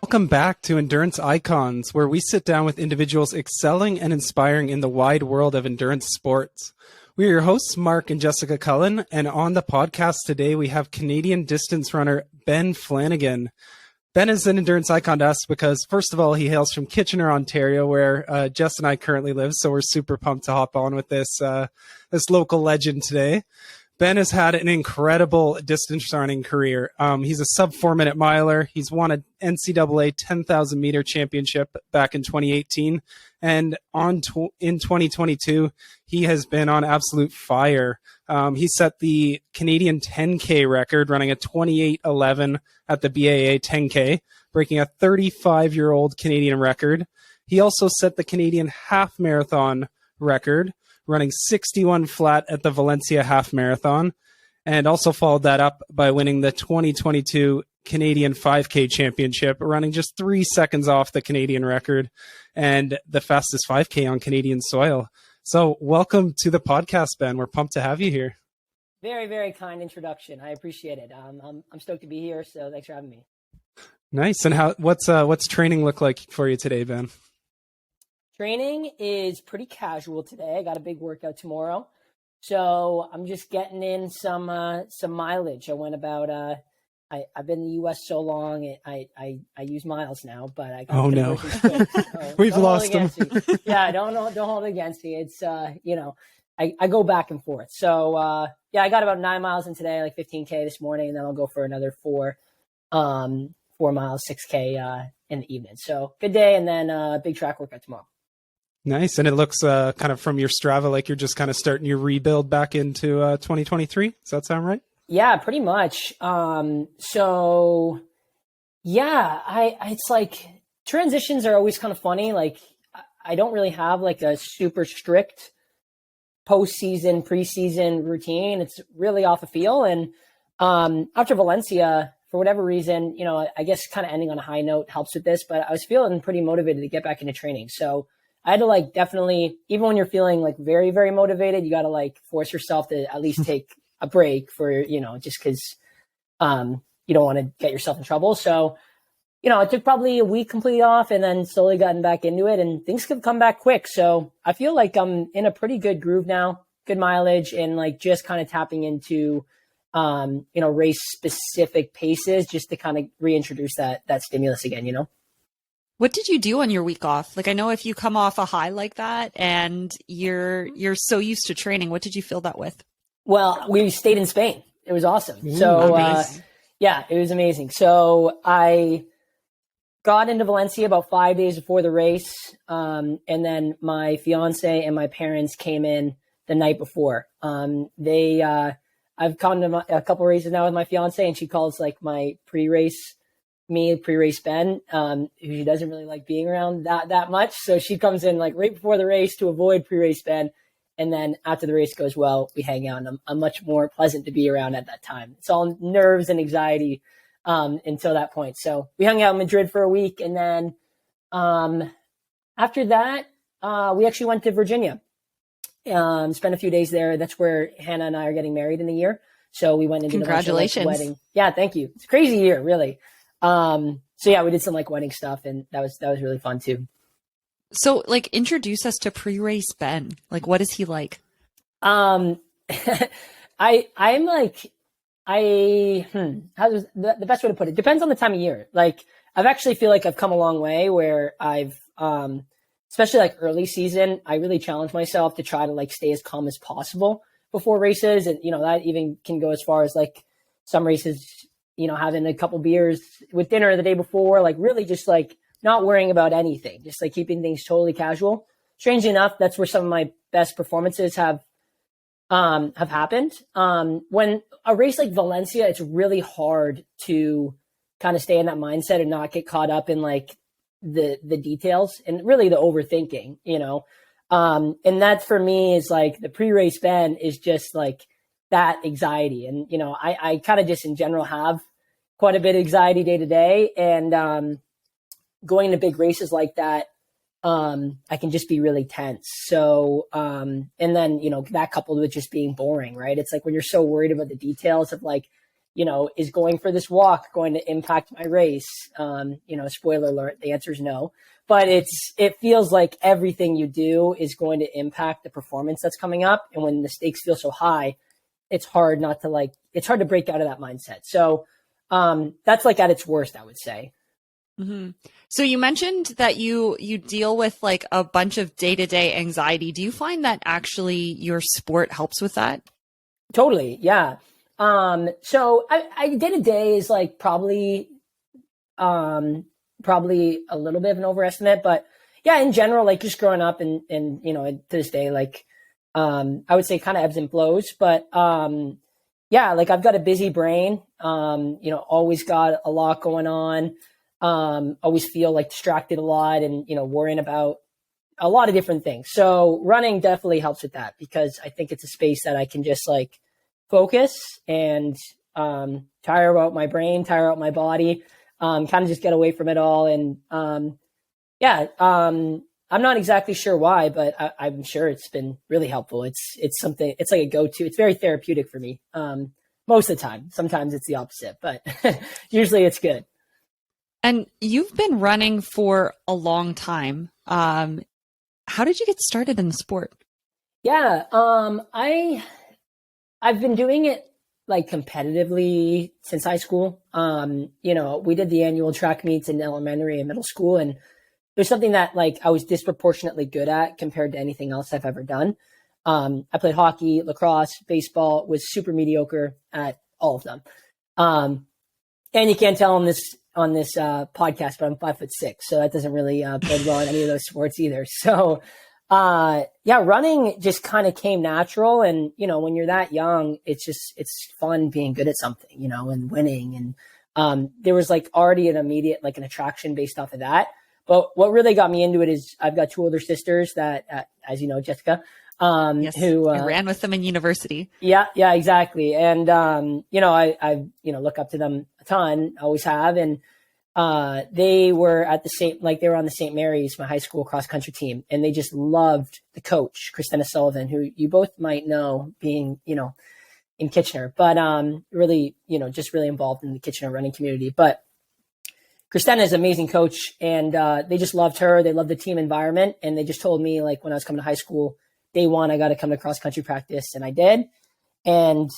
Welcome back to Endurance Icons, where we sit down with individuals excelling and inspiring in the wide world of endurance sports. We are your hosts, Mark and Jessica Cullen, and on the podcast today we have Canadian distance runner Ben Flanagan. Ben is an endurance icon to us because, first of all, he hails from Kitchener, Ontario, where Jess and I currently live, so we're super pumped to hop on with this local legend today. Ben has had an incredible distance running career. He's a sub 4-minute miler. He's won an NCAA 10,000 meter championship back in 2018. And in 2022, he has been on absolute fire. He set the Canadian 10K record, running a 28:11 at the BAA 10K, breaking a 35-year-old Canadian record. He also set the Canadian half marathon record, running 61 flat at the Valencia Half Marathon, and also followed that up by winning the 2022 Canadian 5K Championship, running just 3 seconds off the Canadian record and the fastest 5K on Canadian soil. So welcome to the podcast, Ben. We're pumped to have you here. Very, very kind introduction. I appreciate it. I'm stoked to be here, so thanks for having me. Nice. And what's training look like for you today, Ben? Training is pretty casual today. I got a big workout tomorrow, so I'm just getting in some mileage. I went about I've been in the U.S. so long, I use miles now, but I got quick, so we've lost them. Yeah, don't hold it against me. It's I go back and forth. So I got about 9 miles in today, like 15K this morning, and then I'll go for another 4 miles, 6K in the evening. So good day, and then big track workout tomorrow. Nice. And it looks kind of from your Strava like you're just kind of starting your rebuild back into 2023. Does that sound right? Yeah, pretty much. It's like transitions are always kind of funny. Like I don't really have like a super strict postseason, preseason routine. It's really off the feel. And after Valencia, for whatever reason, I guess kind of ending on a high note helps with this, but I was feeling pretty motivated to get back into training. So I had to definitely, even when you're feeling like very, very motivated, you got to force yourself to at least take a break for, just because you don't want to get yourself in trouble. So, it took probably a week completely off and then slowly gotten back into it, and things could come back quick. So I feel like I'm in a pretty good groove now, good mileage, and just kind of tapping into, race specific paces just to kind of reintroduce that stimulus again, What did you do on your week off? I know if you come off a high like that and you're so used to training, what did you fill that with? Well, we stayed in Spain. It was awesome. So, nice. It was amazing. So I got into Valencia about 5 days before the race. And then my fiance and my parents came in the night before. I've gone to a couple races now with my fiance, and she calls my pre-race Ben, who she doesn't really like being around that much. So she comes in right before the race to avoid pre-race Ben. And then after the race goes well, we hang out, and I'm much more pleasant to be around at that time. It's all nerves and anxiety until that point. So we hung out in Madrid for a week. And then after that, we actually went to Virginia, spent a few days there. That's where Hannah and I are getting married in a year. So we went into Congratulations. the wedding. Yeah, thank you. It's a crazy year, really. We did some wedding stuff, and that was really fun too. So introduce us to pre-race Ben. What is he like? I'm how's the best way to put it? Depends on the time of year. I've actually feel like I've come a long way where I've, especially early season, I really challenge myself to try to stay as calm as possible before races. And, that even can go as far as some races, having a couple beers with dinner the day before, really just not worrying about anything, just keeping things totally casual. Strangely enough, that's where some of my best performances have happened. When a race like Valencia, it's really hard to kind of stay in that mindset and not get caught up in the details and really the overthinking, and that for me is the pre-race Ben is just that anxiety. And, I kind of just in general have quite a bit of anxiety day to day. And, going to big races like that, I can just be really tense. So, and then, that coupled with just being boring, right? It's when you're so worried about the details of is going for this walk going to impact my race? Spoiler alert, the answer is no. But it feels like everything you do is going to impact the performance that's coming up. And when the stakes feel so high, it's hard to break out of that mindset. So that's like at its worst, I would say. Mm-hmm. So you mentioned that you deal with like a bunch of day-to-day anxiety. Do you find that actually your sport helps with that? Totally. Yeah. So I day-to-day is like probably a little bit of an overestimate, but yeah, in general, like just growing up and to this day, like, I would say kind of ebbs and flows, but, yeah, like I've got a busy brain, always got a lot going on, always feel like distracted a lot and, worrying about a lot of different things. So running definitely helps with that because I think it's a space that I can just like focus and, tire out my brain, tire out my body, kind of just get away from it all. And, I'm not exactly sure why, but I'm sure it's been really helpful. It's something, it's like a go-to. It's very therapeutic for me. Most of the time. Sometimes it's the opposite, but usually it's good. And you've been running for a long time. How did you get started in the sport? Yeah. I've been doing it like competitively since high school. We did the annual track meets in elementary and middle school, and there's something that like I was disproportionately good at compared to anything else I've ever done. I played hockey, lacrosse, baseball, was super mediocre at all of them. And you can't tell on this podcast, but I'm 5'6", so that doesn't really bode well in any of those sports either. So running just kind of came natural. And, when you're that young, it's fun being good at something, and winning. And there was like already an immediate, like an attraction based off of that. But what really got me into it is I've got two older sisters that, as you know, Jessica, yes, who I ran with them in university. Yeah, exactly. And, I look up to them a ton, always have. And, they were at they were on the St. Mary's, my high school cross country team. And they just loved the coach, Christina Sullivan, who you both might know being, in Kitchener, but, really, just really involved in the Kitchener running community. But Christina is an amazing coach, and they just loved her. They loved the team environment. And they just told me, like, when I was coming to high school, day one, I got to come to cross country practice. And I did. And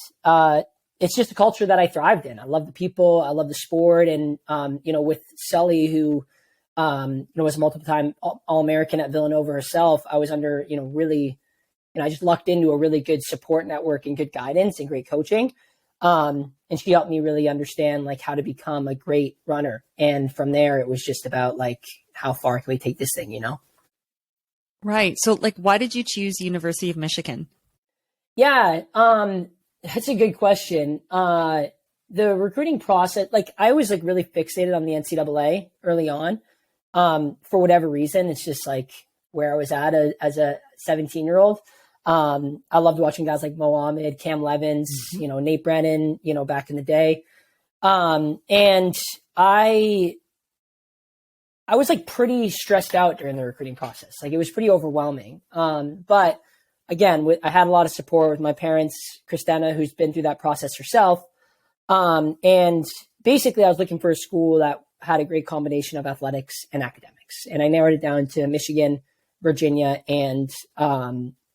it's just a culture that I thrived in. I love the people. I love the sport. And, with Sully, who, was a multiple time All-American at Villanova herself, I was under, really, I just lucked into a really good support network and good guidance and great coaching. And she helped me really understand like how to become a great runner. And from there, it was just about like, how far can we take this thing, Right. So like, why did you choose University of Michigan? Yeah. That's a good question. The recruiting process, like I was like really fixated on the NCAA early on. For whatever reason, it's just like where I was at as a 17-year-old. I loved watching guys like Mo Ahmed, Cam Levins, Nate Brennan, back in the day. And I was like pretty stressed out during the recruiting process. Like it was pretty overwhelming. But again, I had a lot of support with my parents, Christina, who's been through that process herself. And basically I was looking for a school that had a great combination of athletics and academics. And I narrowed it down to Michigan, Virginia, and,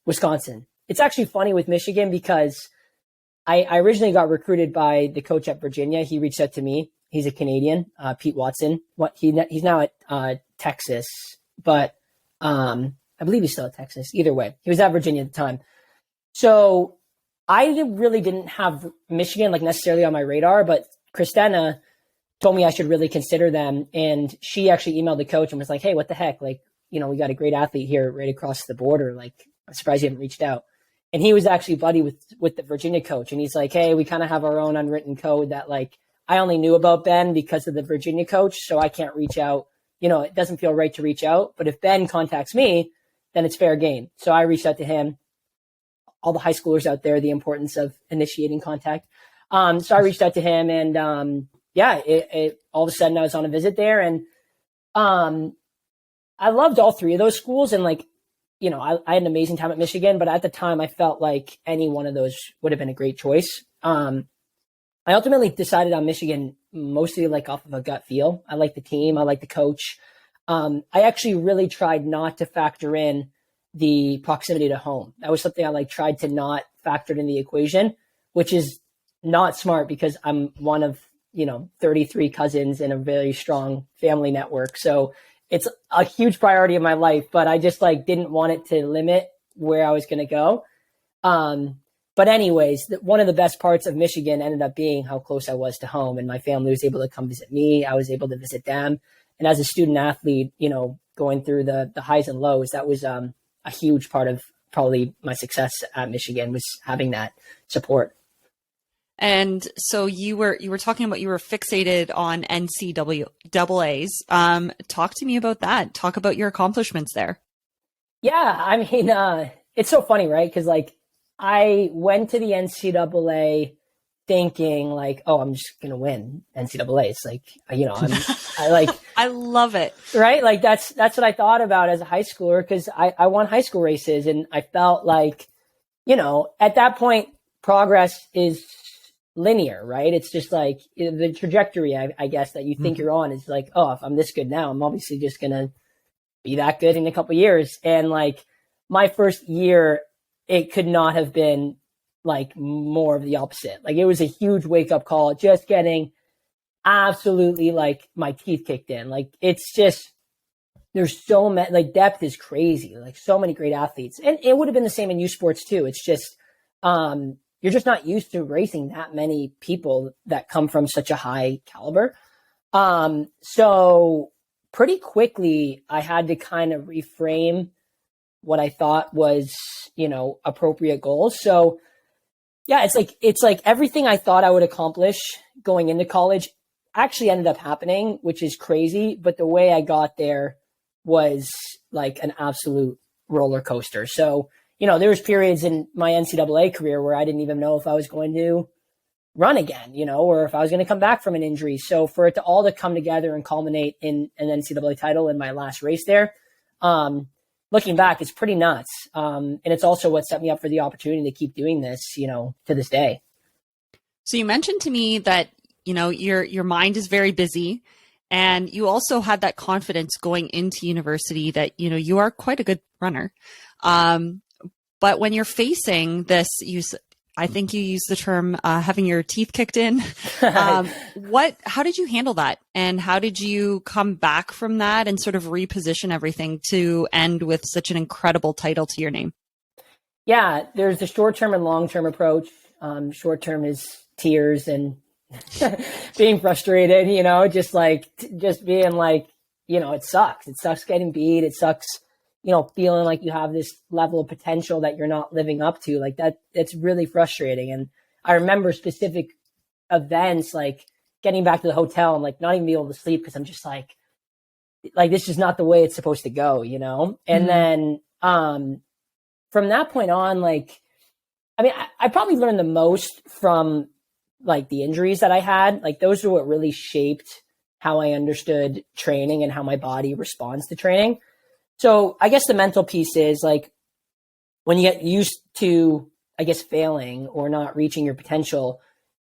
Wisconsin. It's actually funny with Michigan because I originally got recruited by the coach at Virginia. He reached out to me. He's a Canadian, Pete Watson. He's now at Texas, but I believe he's still at Texas. Either way, he was at Virginia at the time. So I really didn't have Michigan like necessarily on my radar, but Christina told me I should really consider them. And she actually emailed the coach and was like, "Hey, what the heck? Like, we got a great athlete here right across the border. Like, I'm surprised you haven't reached out." And he was actually buddy with the Virginia coach. And he's like, "Hey, we kind of have our own unwritten code that like, I only knew about Ben because of the Virginia coach. So I can't reach out. It doesn't feel right to reach out. But if Ben contacts me, then it's fair game." So I reached out to him. All the high schoolers out there, the importance of initiating contact. So I reached out to him and, all of a sudden I was on a visit there and, I loved all three of those schools. And like, I had an amazing time at Michigan, but at the time I felt like any one of those would have been a great choice. I ultimately decided on Michigan mostly like off of a gut feel. I like the team. I like the coach. I actually really tried not to factor in the proximity to home. That was something I like tried to not factor in the equation, which is not smart because I'm one of, 33 cousins in a very strong family network. So it's a huge priority in my life, but I just like didn't want it to limit where I was going to go. But anyways, one of the best parts of Michigan ended up being how close I was to home, and my family was able to come visit me. I was able to visit them. And as a student athlete, going through the highs and lows, that was a huge part of probably my success at Michigan, was having that support. And so you were talking about you were fixated on NCAAs. Talk to me about that. Talk about your accomplishments there. Yeah, I mean, it's so funny, right? Because like I went to the NCAA thinking like, oh, I'm just gonna win NCAA. It's like, I love it. Right? Like that's what I thought about as a high schooler, because I won high school races, and I felt like, at that point, progress is linear, right? It's just like the trajectory, I guess, that you think you're on is like, oh, if I'm this good now, I'm obviously just gonna be that good in a couple of years. And like my first year, it could not have been like more of the opposite. Like it was a huge wake up call, just getting absolutely like my teeth kicked in. Like it's just, there's so many, like depth is crazy, like so many great athletes. And it would have been the same in youth sports too. It's just, you're just not used to racing that many people that come from such a high caliber. So pretty quickly I had to kind of reframe what I thought was, appropriate goals. So yeah, it's like everything I thought I would accomplish going into college actually ended up happening, which is crazy. But the way I got there was like an absolute roller coaster. So, there was periods in my NCAA career where I didn't even know if I was going to run again, or if I was going to come back from an injury. So for it to all to come together and culminate in an NCAA title in my last race there, looking back, it's pretty nuts. And it's also what set me up for the opportunity to keep doing this, to this day. So you mentioned to me that, your mind is very busy, and you also had that confidence going into university that, you are quite a good runner. But when you're facing this, I think you used the term having your teeth kicked in. How did you handle that? And how did you come back from that and sort of reposition everything to end with such an incredible title to your name? Yeah, there's the short-term and long-term approach. Short-term is tears and being frustrated, just being like, it sucks. It sucks getting beat. It sucks, feeling like you have this level of potential that you're not living up to. Like that, it's really frustrating. And I remember specific events, like getting back to the hotel and like not even be able to sleep because I'm just like this is not the way it's supposed to go, And then from that point on, like, I mean, I probably learned the most from like the injuries that I had. Like those are what really shaped how I understood training and how my body responds to training. So I guess the mental piece is like when you get used to, I guess, failing or not reaching your potential,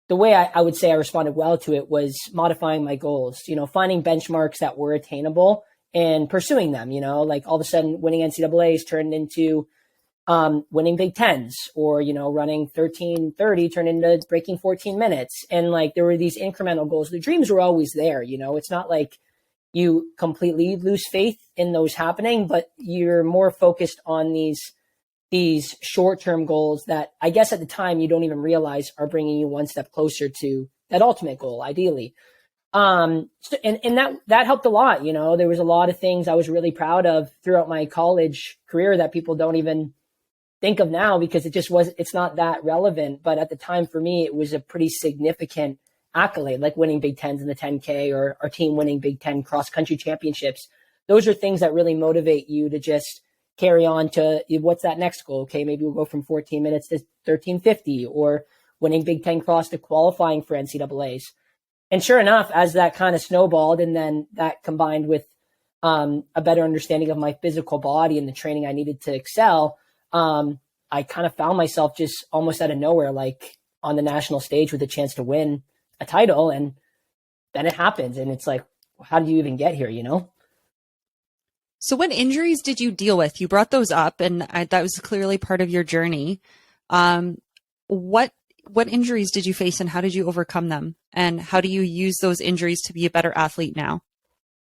the way I would say I responded well to it was modifying my goals, finding benchmarks that were attainable and pursuing them, like all of a sudden winning NCAAs turned into winning Big Tens, or, running 13:30 turned into breaking 14 minutes. And like, there were these incremental goals. The dreams were always there. It's not like you completely lose faith in those happening, but you're more focused on these short-term goals that I guess at the time you don't even realize are bringing you one step closer to that ultimate goal, ideally. And that helped a lot. There was a lot of things I was really proud of throughout my college career that people don't even think of now because it's not that relevant. But at the time for me, it was a pretty significant accolade, like winning Big Tens in the 10K or our team winning Big Ten cross country championships. Those are things that really motivate you to just carry on to what's that next goal? Okay, maybe we'll go from 14 minutes to 13:50, or winning Big Ten cross to qualifying for NCAAs. And sure enough, as that kind of snowballed, and then that combined with a better understanding of my physical body and the training I needed to excel, I kind of found myself just almost out of nowhere, like on the national stage with a chance to win a title, and then it happens. And it's like, how did you even get here, So what injuries did you deal with? You brought those up, and that was clearly part of your journey. What injuries did you face, and how did you overcome them? And how do you use those injuries to be a better athlete now?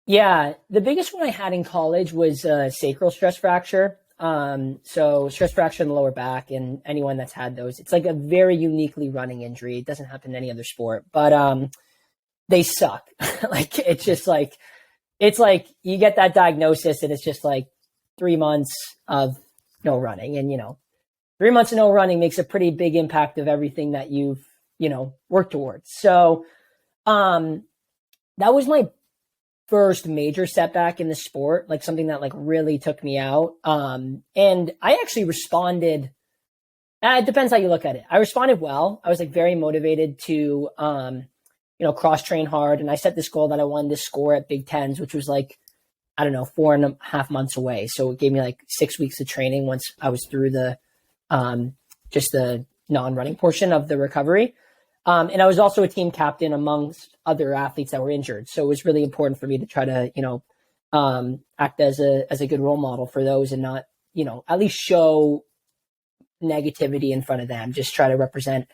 Yeah, the biggest one I had in college was a sacral stress fracture. So stress fracture in the lower back, and anyone that's had those, it's like a very uniquely running injury. It doesn't happen in any other sport, but they suck. Like it's like you get that diagnosis and it's just like 3 months of no running, and 3 months of no running makes a pretty big impact of everything that you've worked towards. So that was my first major setback in the sport, like something that like really took me out. And I actually responded. It depends how you look at it. I responded well. I was like very motivated to cross train hard. And I set this goal that I wanted to score at Big Tens, which was like, I don't know, 4.5 months away. So it gave me like 6 weeks of training once I was through the just the non-running portion of the recovery. And I was also a team captain amongst other athletes that were injured. So it was really important for me to try to, act as a good role model for those, and not, at least show negativity in front of them. Just try to represent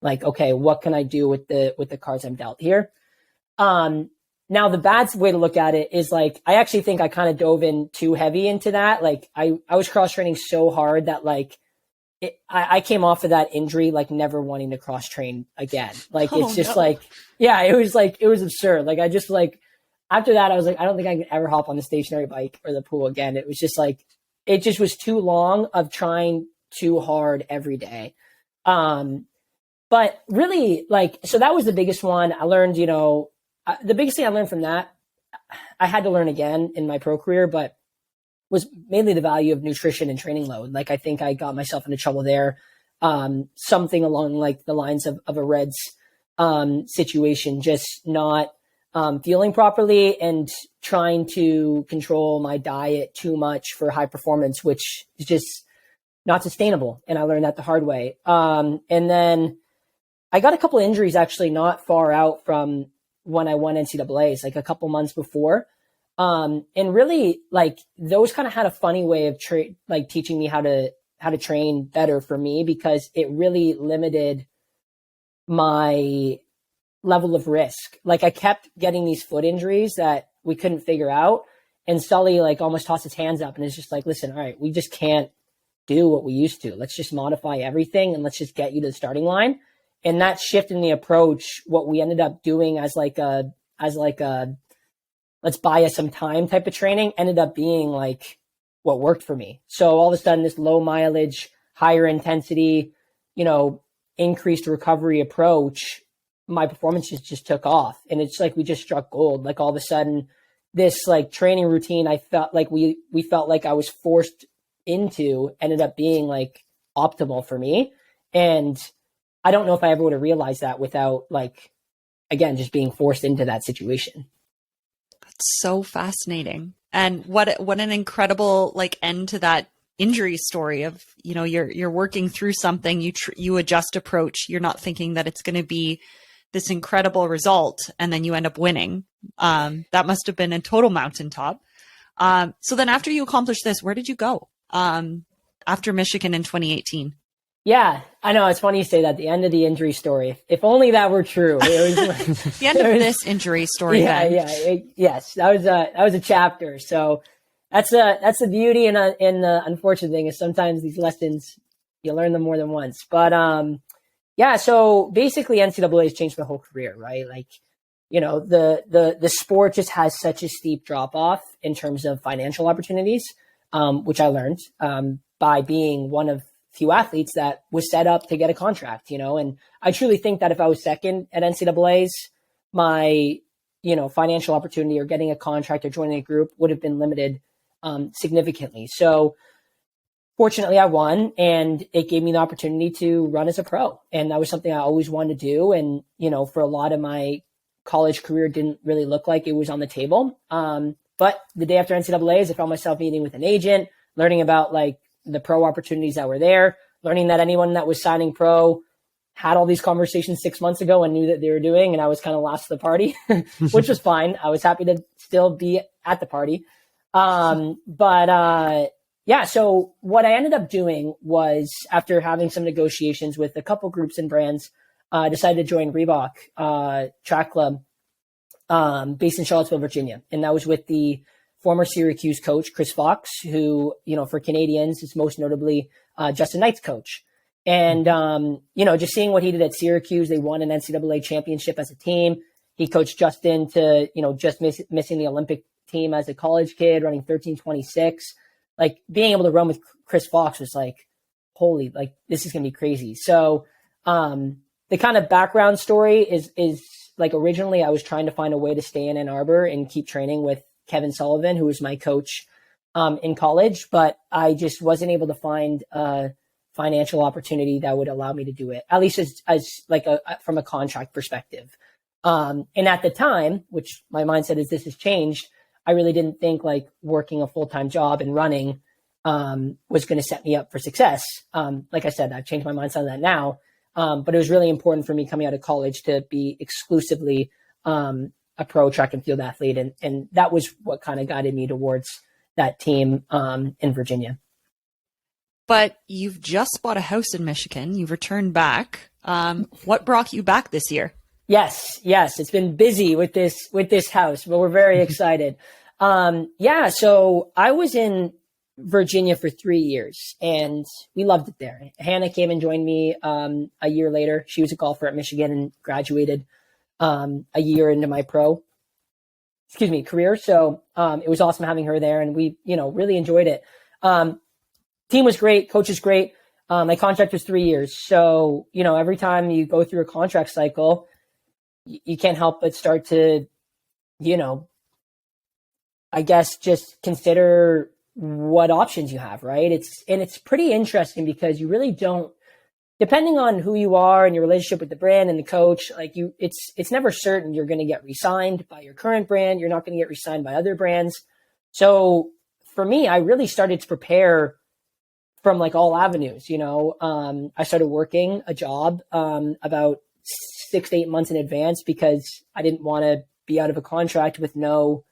like, okay, what can I do with the cards I'm dealt here? Now the bad way to look at it is like, I actually think I kind of dove in too heavy into that. Like I was cross training so hard that like, I came off of that injury like never wanting to cross train again. Like it's just like, yeah, it was absurd. Like I just like after that I was like, I don't think I can ever hop on the stationary bike or the pool again. It was just like it just was too long of trying too hard every day. But really like so that was the biggest one. I learned, the biggest thing I learned from that, I had to learn again in my pro career, but was mainly the value of nutrition and training load. Like I think I got myself into trouble there. Something along like the lines of a Reds situation, just not feeling properly and trying to control my diet too much for high performance, which is just not sustainable. And I learned that the hard way. And then I got a couple of injuries actually not far out from when I won NCAAs, like a couple months before. And really like those kind of had a funny way of teaching me how to train better for me, because it really limited my level of risk. Like I kept getting these foot injuries that we couldn't figure out, and Sully like almost tossed his hands up and is just like, listen, all right, we just can't do what we used to. Let's just modify everything and let's just get you to the starting line. And that shift in the approach, what we ended up doing as like a let's buy us some time type of training, ended up being like what worked for me. So all of a sudden this low mileage, higher intensity, increased recovery approach, my performances just took off. And it's like, we just struck gold. Like all of a sudden this like training routine, I felt like we felt like I was forced into, ended up being like optimal for me. And I don't know if I ever would have realized that without like, again, just being forced into that situation. So fascinating. And what an incredible like end to that injury story of, you're working through something, you adjust approach, you're not thinking that it's going to be this incredible result, and then you end up winning. That must have been a total mountaintop. So then after you accomplished this, where did you go after Michigan in 2018? Yeah, I know. It's funny you say that. The end of the injury story. If only that were true. It was the end of this injury story. Yes, that was a chapter. So that's the beauty and the unfortunate thing is sometimes these lessons you learn them more than once. But so basically NCAA has changed my whole career, right? Like, the sport just has such a steep drop off in terms of financial opportunities, which I learned by being one of few athletes that was set up to get a contract, and I truly think that if I was second at NCAAs, my, financial opportunity or getting a contract or joining a group would have been limited significantly. So fortunately I won, and it gave me the opportunity to run as a pro. And that was something I always wanted to do. And, for a lot of my college career, didn't really look like it was on the table. But the day after NCAAs, I found myself meeting with an agent, learning about like the pro opportunities that were there, learning that anyone that was signing pro had all these conversations 6 months ago and knew that they were doing, and I was kind of last to the party, which was fine. I was happy to still be at the party. Yeah, so what I ended up doing was, after having some negotiations with a couple groups and brands, decided to join Reebok Track Club based in Charlottesville, Virginia. And that was with the former Syracuse coach, Chris Fox, who, for Canadians is most notably Justin Knight's coach. And, just seeing what he did at Syracuse, they won an NCAA championship as a team. He coached Justin to, just missing the Olympic team as a college kid, running 13:26. Like, being able to run with Chris Fox was like, holy, like, this is going to be crazy. So, the kind of background story is like, originally I was trying to find a way to stay in Ann Arbor and keep training with Kevin Sullivan, who was my coach, in college, but I just wasn't able to find financial opportunity that would allow me to do it, at least as like from a contract perspective. And at the time, which my mindset is this has changed, I really didn't think like working a full-time job and running was going to set me up for success. Like I said, I've changed my mindset on that now. But it was really important for me coming out of college to be exclusively a pro track and field athlete. And that was what kind of guided me towards that team in Virginia. But you've just bought a house in Michigan. You've returned back. What brought you back this year? Yes. It's been busy with this house, but we're very excited. So I was in Virginia for 3 years and we loved it there. Hannah came and joined me a year later. She was a golfer at Michigan and graduated a year into my career. So it was awesome having her there, and we, really enjoyed it. Team was great. Coach is great. My contract was 3 years. So, every time you go through a contract cycle, you can't help but start to, I guess, just consider what options you have, right? It's pretty interesting because you really don't, depending on who you are and your relationship with the brand and the coach, like it's never certain you're going to get re-signed by your current brand. You're not going to get re-signed by other brands. So for me, I really started to prepare from like all avenues. I started working a job about 6 to 8 months in advance because I didn't want to be out of a contract with no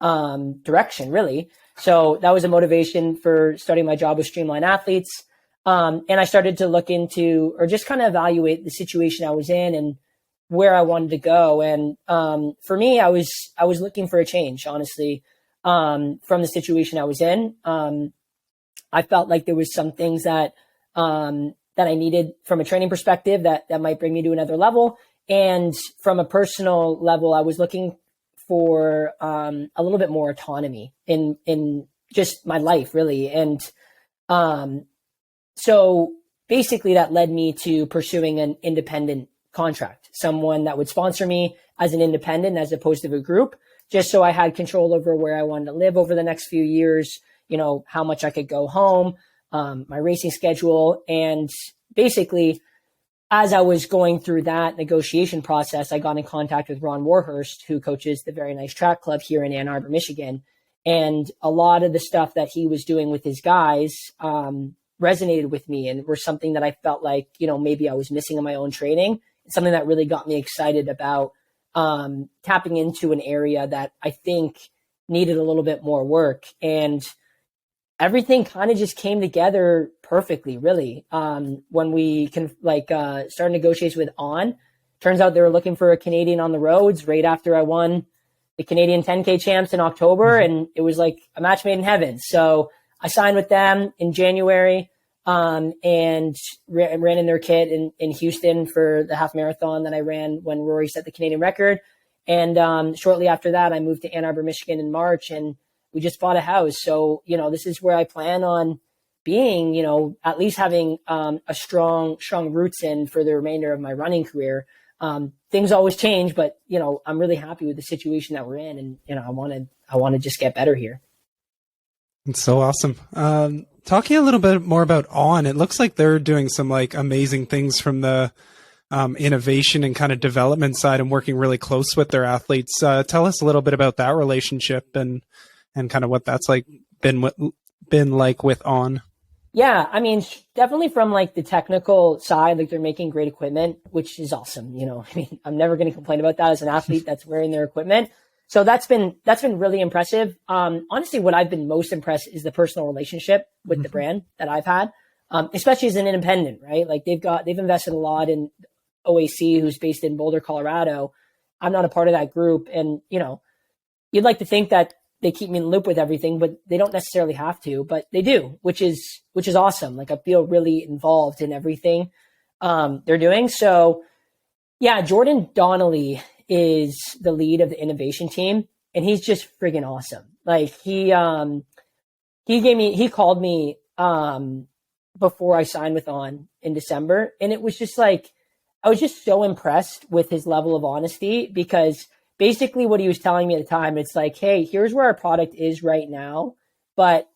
direction, really. So that was a motivation for starting my job with Streamline Athletes. And I started to look into, or just kind of evaluate the situation I was in and where I wanted to go. And for me, I was looking for a change, honestly, from the situation I was in. I felt like there was some things that I needed from a training perspective that might bring me to another level. And from a personal level, I was looking for a little bit more autonomy in just my life, really. And so basically that led me to pursuing an independent contract, someone that would sponsor me as an independent as opposed to a group, just so I had control over where I wanted to live over the next few years, how much I could go home, my racing schedule. And basically, as I was going through that negotiation process, I got in contact with Ron Warhurst, who coaches the Very Nice Track Club here in Ann Arbor, Michigan. And a lot of the stuff that he was doing with his guys resonated with me and were something that I felt like, maybe I was missing in my own training. It's something that really got me excited about tapping into an area that I think needed a little bit more work. And everything kind of just came together perfectly, really. When we can start negotiations with On, turns out they were looking for a Canadian on the roads right after I won the Canadian 10K champs in October. And it was like a match made in heaven. So I signed with them in January and ran in their kit in Houston for the half marathon that I ran when Rory set the Canadian record. And shortly after that, I moved to Ann Arbor, Michigan in March, and we just bought a house. So, this is where I plan on being, at least having a strong roots in for the remainder of my running career. Things always change, but, I'm really happy with the situation that we're in. And, I want to just get better here. It's so awesome. Talking a little bit more about On, it looks like they're doing some amazing things from the innovation and kind of development side and working really close with their athletes. Tell us a little bit about that relationship and kind of what that's been like with On. Yeah, I mean, definitely from like the technical side, like they're making great equipment, which is awesome. I mean, I'm never going to complain about that as an athlete that's wearing their equipment. So that's been really impressive. Honestly, what I've been most impressed is the personal relationship with the brand that I've had, especially as an independent, right? Like they've invested a lot in OAC, who's based in Boulder, Colorado. I'm not a part of that group, and you'd like to think that they keep me in the loop with everything, but they don't necessarily have to, but they do, which is awesome. Like I feel really involved in everything they're doing. So yeah, Jordan Donnelly is the lead of the innovation team, and he's just friggin' awesome. Like he called me before I signed with On in December, and it was just like I was just so impressed with his level of honesty, because basically what he was telling me at the time, it's like, hey, here's where our product is right now, but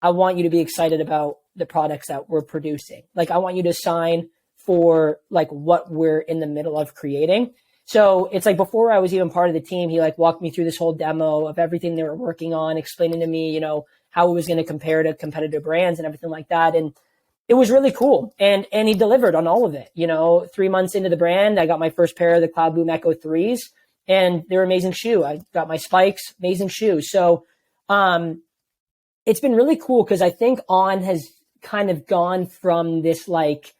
I want you to be excited about the products that we're producing. Like I want you to sign for like what we're in the middle of creating. So it's like before I was even part of the team, he like walked me through this whole demo of everything they were working on, explaining to me, how it was going to compare to competitive brands and everything like that. And it was really cool. And he delivered on all of it. 3 months into the brand, I got my first pair of the Cloud Boom Echo 3s, and they're amazing shoe. I got my spikes, amazing shoes. So it's been really cool, because I think On has kind of gone from this like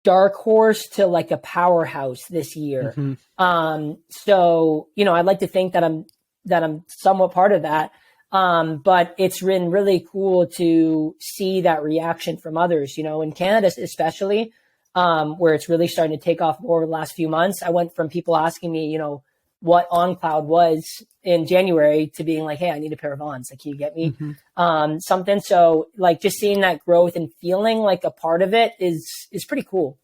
dark horse to like a powerhouse this year. So, I'd like to think that I'm somewhat part of that. But it's been really cool to see that reaction from others, in Canada, especially, where it's really starting to take off more over the last few months. I went from people asking me, what On Cloud was in January to being like, hey, I need a pair of Ons. Like, can you get me something? So like just seeing that growth and feeling like a part of it is pretty cool.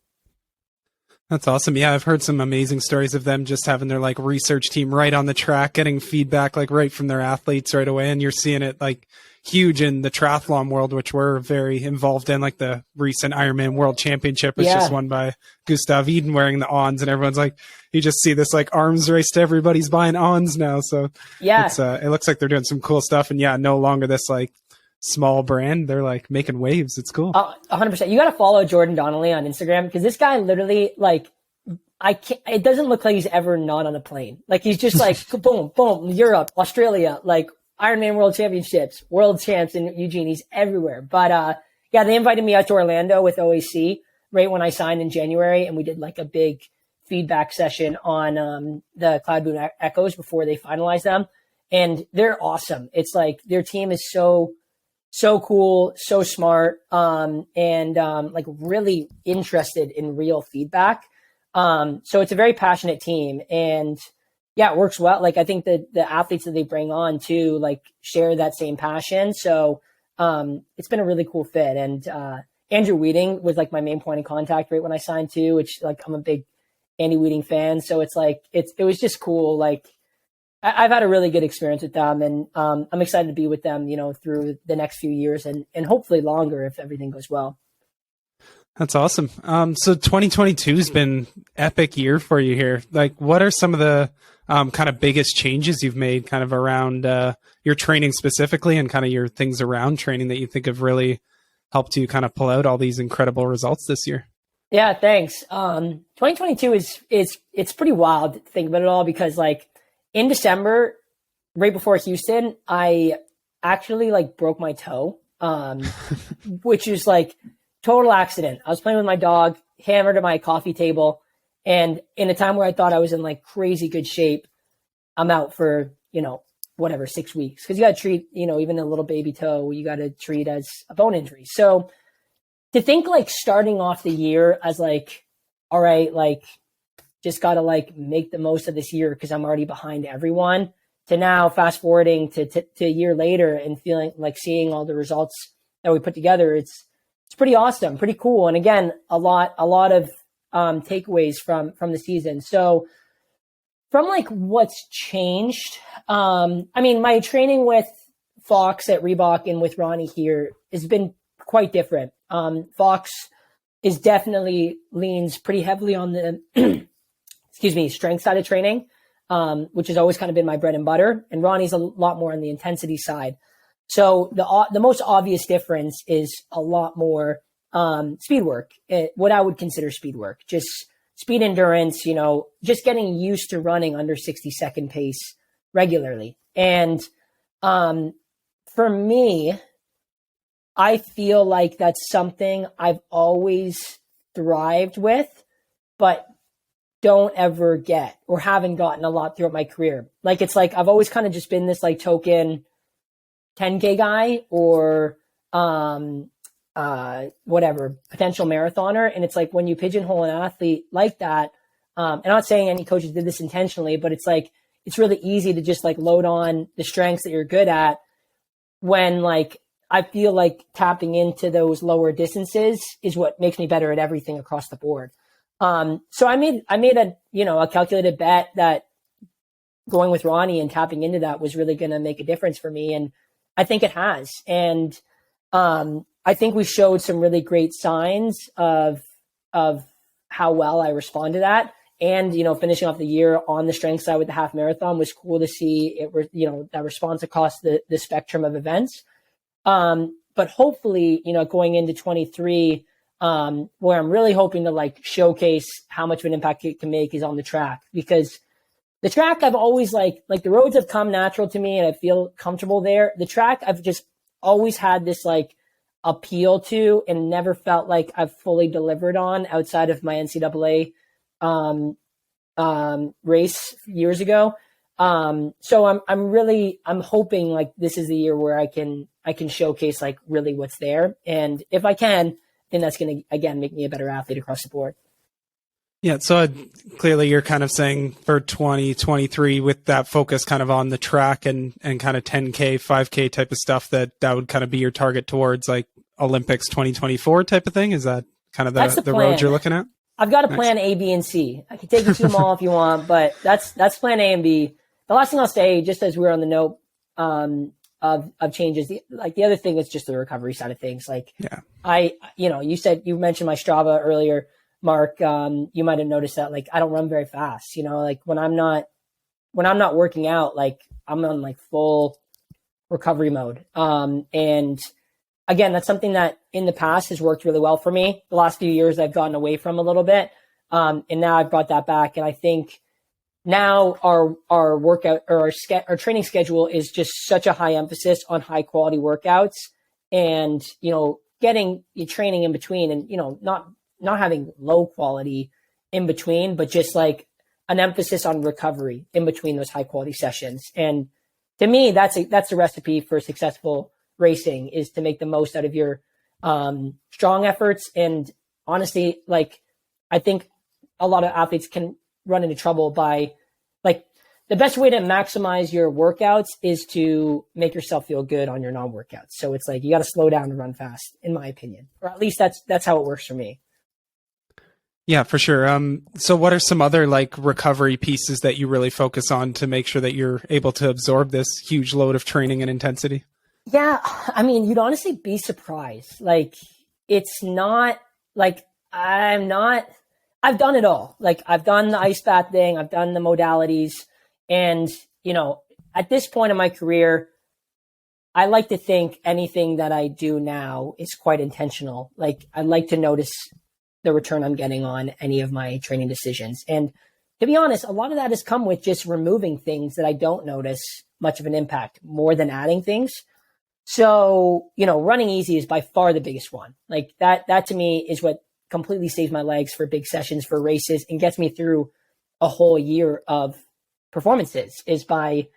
That's awesome. Yeah, I've heard some amazing stories of them just having their like research team right on the track, getting feedback like right from their athletes right away. And you're seeing it like huge in the triathlon world, which we're very involved in. Like the recent Ironman World Championship was just won by Gustav Eden wearing the Ons, and everyone's like, you just see this like arms race to everybody's buying Ons now. So it's, it looks like they're doing some cool stuff, and no longer this like small brand. They're like making waves. It's cool. 100%. You got to follow Jordan Donnelly on Instagram, because this guy literally like, it doesn't look like he's ever not on a plane. Like he's just like boom, boom, Europe, Australia, like Ironman World Championships, world champs in Eugene. He's everywhere. But they invited me out to Orlando with OAC right when I signed in January, and we did like a big feedback session on the Cloud Boom Echoes before they finalized them. And they're awesome. It's like their team is so cool, so smart, and like really interested in real feedback. So it's a very passionate team, and it works well. Like I think that the athletes that they bring on too, like share that same passion. So it's been a really cool fit. And Andrew Weeding was like my main point of contact right when I signed too, which like I'm a big Andy Weeding fan. So it's like it was just cool. Like I've had a really good experience with them, and I'm excited to be with them, through the next few years and hopefully longer if everything goes well. That's awesome. So 2022 has been epic year for you here. Like, what are some of the kind of biggest changes you've made kind of around your training specifically, and kind of your things around training that you think have really helped you kind of pull out all these incredible results this year? Yeah, thanks. 2022 it's pretty wild to think about it all, because like in December, right before Houston, I actually like broke my toe, which is like total accident. I was playing with my dog, hammered at my coffee table, and in a time where I thought I was in like crazy good shape, I'm out for, 6 weeks. Because you got to treat, even a little baby toe, you got to treat as a bone injury. So to think like starting off the year as like, all right, like just got to like make the most of this year because I'm already behind everyone, to now fast forwarding to a year later and feeling like seeing all the results that we put together, it's pretty awesome, pretty cool. And again, a lot of takeaways from the season. So from like what's changed, my training with Fox at Reebok and with Ronnie here has been quite different. Fox is definitely leans pretty heavily on the, strength side of training, which has always kind of been my bread and butter. And Ronnie's a lot more on the intensity side. So the most obvious difference is a lot more speed work, what I would consider speed work, just speed endurance, just getting used to running under 60-second pace regularly. And for me, I feel like that's something I've always thrived with, but don't ever get or haven't gotten a lot throughout my career. Like, it's like I've always kind of just been this like token 10K guy or whatever, potential marathoner. And it's like when you pigeonhole an athlete like that, and I'm not saying any coaches did this intentionally, but it's like it's really easy to just like load on the strengths that you're good at when like I feel like tapping into those lower distances is what makes me better at everything across the board. So I made a calculated bet that going with Ronnie and tapping into that was really going to make a difference for me. And I think it has. And, I think we showed some really great signs of how well I respond to that. And, finishing off the year on the strength side with the half marathon was cool to see that response across the spectrum of events. But hopefully, going into 23, where I'm really hoping to like showcase how much of an impact it can make is on the track, because the track I've always like the roads have come natural to me and I feel comfortable there. The track I've just always had this like appeal to and never felt like I've fully delivered on outside of my NCAA race years ago. So I'm hoping like this is the year where I can showcase like really what's there. And if I can, then that's going to, again, make me a better athlete across the board. Yeah. So clearly you're kind of saying for 2023 with that focus kind of on the track and kind of 10K, 5K type of stuff, that would kind of be your target towards like Olympics 2024 type of thing. Is that kind of the road you're looking at? I've got a plan A, B, and C. I can take you through them all if you want, but that's plan A and B. The last thing I'll say, just as we're on the note of changes, the other thing is just the recovery side of things. Like, yeah. You mentioned my Strava earlier, Mark. You might have noticed that like I don't run very fast. Like when I'm not working out, like I'm on like full recovery mode. And again, that's something that in the past has worked really well for me. The last few years I've gotten away from a little bit. And now I've brought that back. And I think now our workout or our training schedule is just such a high emphasis on high quality workouts and, getting your training in between and, not having low quality in between, but just like an emphasis on recovery in between those high quality sessions. And to me, that's a recipe for successful racing, is to make the most out of your strong efforts. And honestly, like I think a lot of athletes can run into trouble by like the best way to maximize your workouts is to make yourself feel good on your non-workouts. So it's like you got to slow down to run fast, in my opinion, or at least that's how it works for me. Yeah, for sure. So what are some other like recovery pieces that you really focus on to make sure that you're able to absorb this huge load of training and intensity? Yeah, I mean, you'd honestly be surprised. Like, it's not like I've done it all. Like, I've done the ice bath thing, I've done the modalities. And, at this point in my career, I like to think anything that I do now is quite intentional. Like, I like to notice the return I'm getting on any of my training decisions. And to be honest, a lot of that has come with just removing things that I don't notice much of an impact more than adding things. So, running easy is by far the biggest one. Like that to me is what completely saves my legs for big sessions, for races, and gets me through a whole year of performances, is by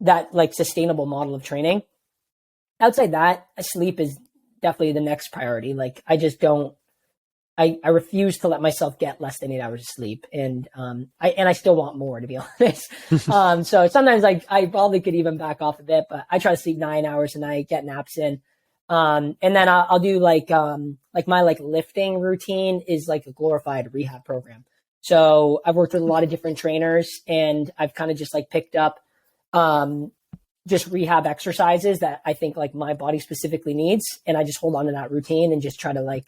that like sustainable model of training. Outside that, sleep is definitely the next priority. Like I refuse to let myself get less than 8 hours of sleep. And I still want more, to be honest. So sometimes I probably could even back off a bit, but I try to sleep 9 hours a night, get naps in. And then I'll do like my like lifting routine is like a glorified rehab program. So I've worked with a lot of different trainers, and I've kind of just like picked up just rehab exercises that I think like my body specifically needs. And I just hold on to that routine and just try to like,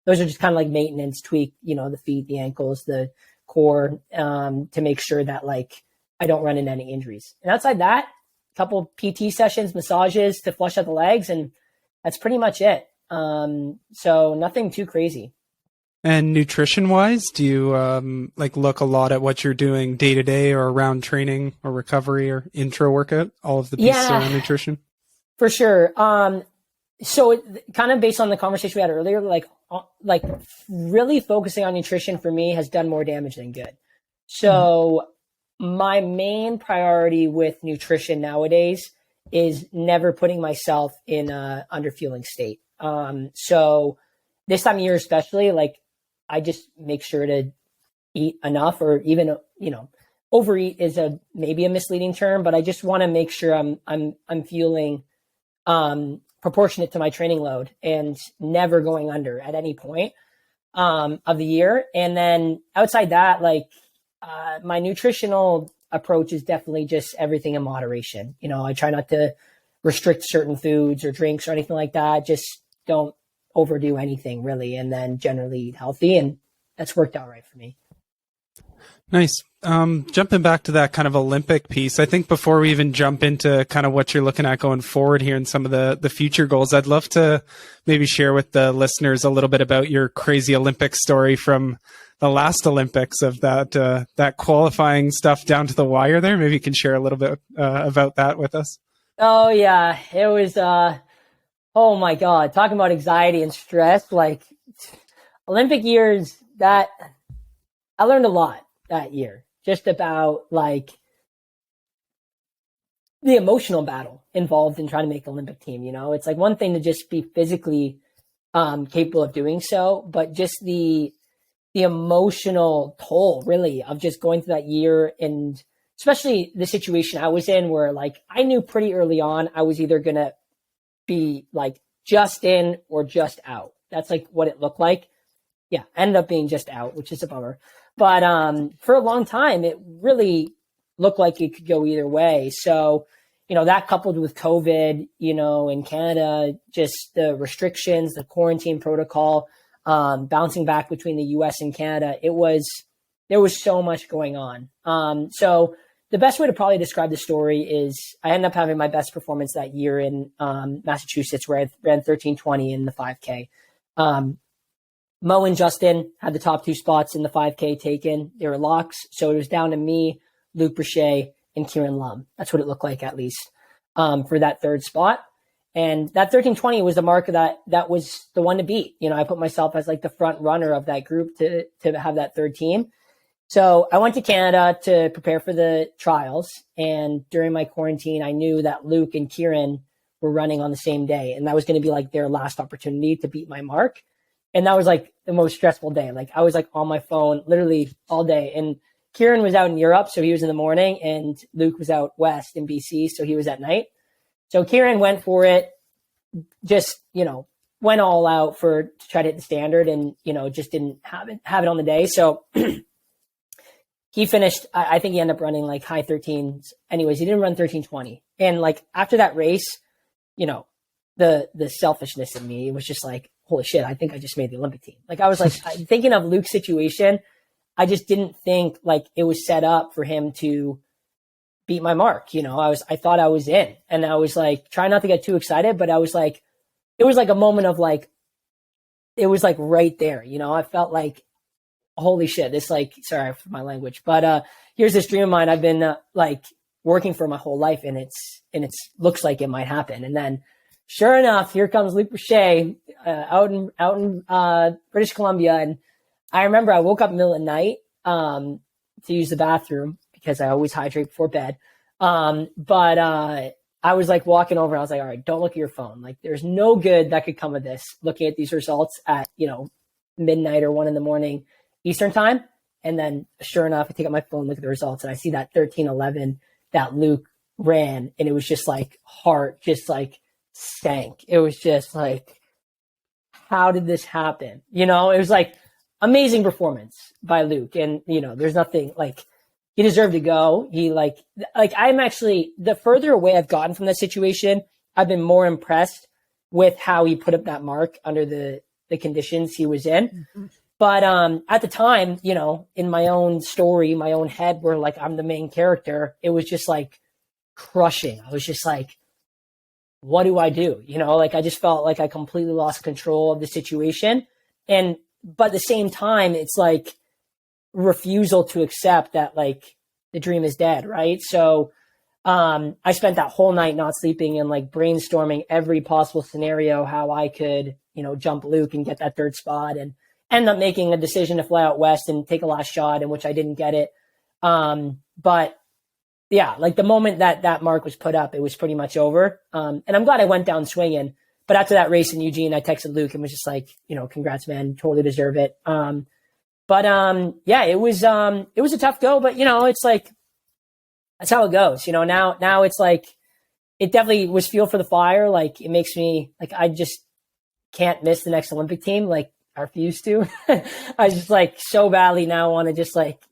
those are just kind of like maintenance, tweak, the feet, the ankles, the core, to make sure that like I don't run into any injuries. And outside that, couple PT sessions, massages to flush out the legs, and that's pretty much it. So nothing too crazy. And nutrition wise, do you like look a lot at what you're doing day to day or around training or recovery or intro workout, all of the pieces around nutrition? For sure. So kind of based on the conversation we had earlier, like really focusing on nutrition for me has done more damage than good. So my main priority with nutrition nowadays is never putting myself in a underfueling state. So this time of year, especially, like I just make sure to eat enough, or even, overeat is maybe a misleading term, but I just want to make sure I'm fueling, proportionate to my training load and never going under at any point of the year. And then outside that, like my nutritional approach is definitely just everything in moderation. I try not to restrict certain foods or drinks or anything like that. Just don't overdo anything really, and then generally eat healthy, and that's worked out right for me. Nice. Jumping back to that kind of Olympic piece, I think before we even jump into kind of what you're looking at going forward here and some of the future goals, I'd love to maybe share with the listeners a little bit about your crazy Olympic story from the last Olympics, of that qualifying stuff down to the wire there. Maybe you can share a little bit about that with us. Oh yeah, it was, oh my God, talking about anxiety and stress, like Olympic years, that I learned a lot that year, just about like the emotional battle involved in trying to make the Olympic team. It's like one thing to just be physically capable of doing so, but just the emotional toll really of just going through that year, and especially the situation I was in where like I knew pretty early on I was either going to be like just in or just out. That's like what it looked like. Yeah, ended up being just out, which is a bummer. But for a long time, it really looked like it could go either way. So, that coupled with COVID, in Canada, just the restrictions, the quarantine protocol, bouncing back between the US and Canada, there was so much going on. So the best way to probably describe the story is I ended up having my best performance that year in Massachusetts, where I ran 13:20 in the 5K. Mo and Justin had the top two spots in the 5K taken. They were locks. So it was down to me, Luke Brochet, and Kieran Lum. That's what it looked like, at least, for that third spot. And that 13:20 was the mark that was the one to beat. I put myself as like the front runner of that group to have that third team. So I went to Canada to prepare for the trials. And during my quarantine, I knew that Luke and Kieran were running on the same day. And that was going to be like their last opportunity to beat my mark. And that was like the most stressful day. Like I was like on my phone literally all day. And Kieran was out in Europe, so he was in the morning, and Luke was out west in BC, so he was at night. So Kieran went for it, just, went all out to try to hit the standard, and, just didn't have it on the day. So he finished, I think he ended up running like high 13s. Anyways, he didn't run 13:20. And like after that race, the selfishness in me was just like, holy shit, I think I just made the Olympic team. Like I was like thinking of Luke's situation. I just didn't think like it was set up for him to beat my mark. I thought I was in, and I was like trying not to get too excited, but I was like, it was like a moment of like, it was like right there. I felt like, holy shit, this like, sorry for my language, but here's this dream of mine I've been like working for my whole life, and it's looks like it might happen. And then sure enough, here comes Luke Brochet out in British Columbia. And I remember I woke up in the middle of the night to use the bathroom because I always hydrate before bed. But I was like walking over, and I was like, all right, don't look at your phone. Like there's no good that could come of this, looking at these results at, midnight or 1 a.m. Eastern time. And then sure enough, I take out my phone, look at the results, and I see that 13:11 that Luke ran. And it was just like heart just like sank. It was just like, how did this happen? It was like amazing performance by Luke. And, there's nothing like, he deserved to go. He like I'm actually, the further away I've gotten from that situation, I've been more impressed with how he put up that mark under the conditions he was in. Mm-hmm. But at the time, in my own story, my own head, where like I'm the main character, it was just like crushing. I was just like, what do I do? Like I just felt like I completely lost control of the situation. But at the same time, it's like refusal to accept that like the dream is dead. Right. So, I spent that whole night not sleeping and like brainstorming every possible scenario, how I could, jump Luke and get that third spot, and end up making a decision to fly out west and take a last shot, in which I didn't get it. But yeah, like the moment that mark was put up, it was pretty much over. And I'm glad I went down swinging. But after that race in Eugene, I texted Luke and was just like, congrats, man, totally deserve it. Yeah, it was a tough go, but it's like, that's how it goes. Now it's like, it definitely was fuel for the fire. Like it makes me like, I just can't miss the next Olympic team. Like I refuse to. I just like so badly now want to just like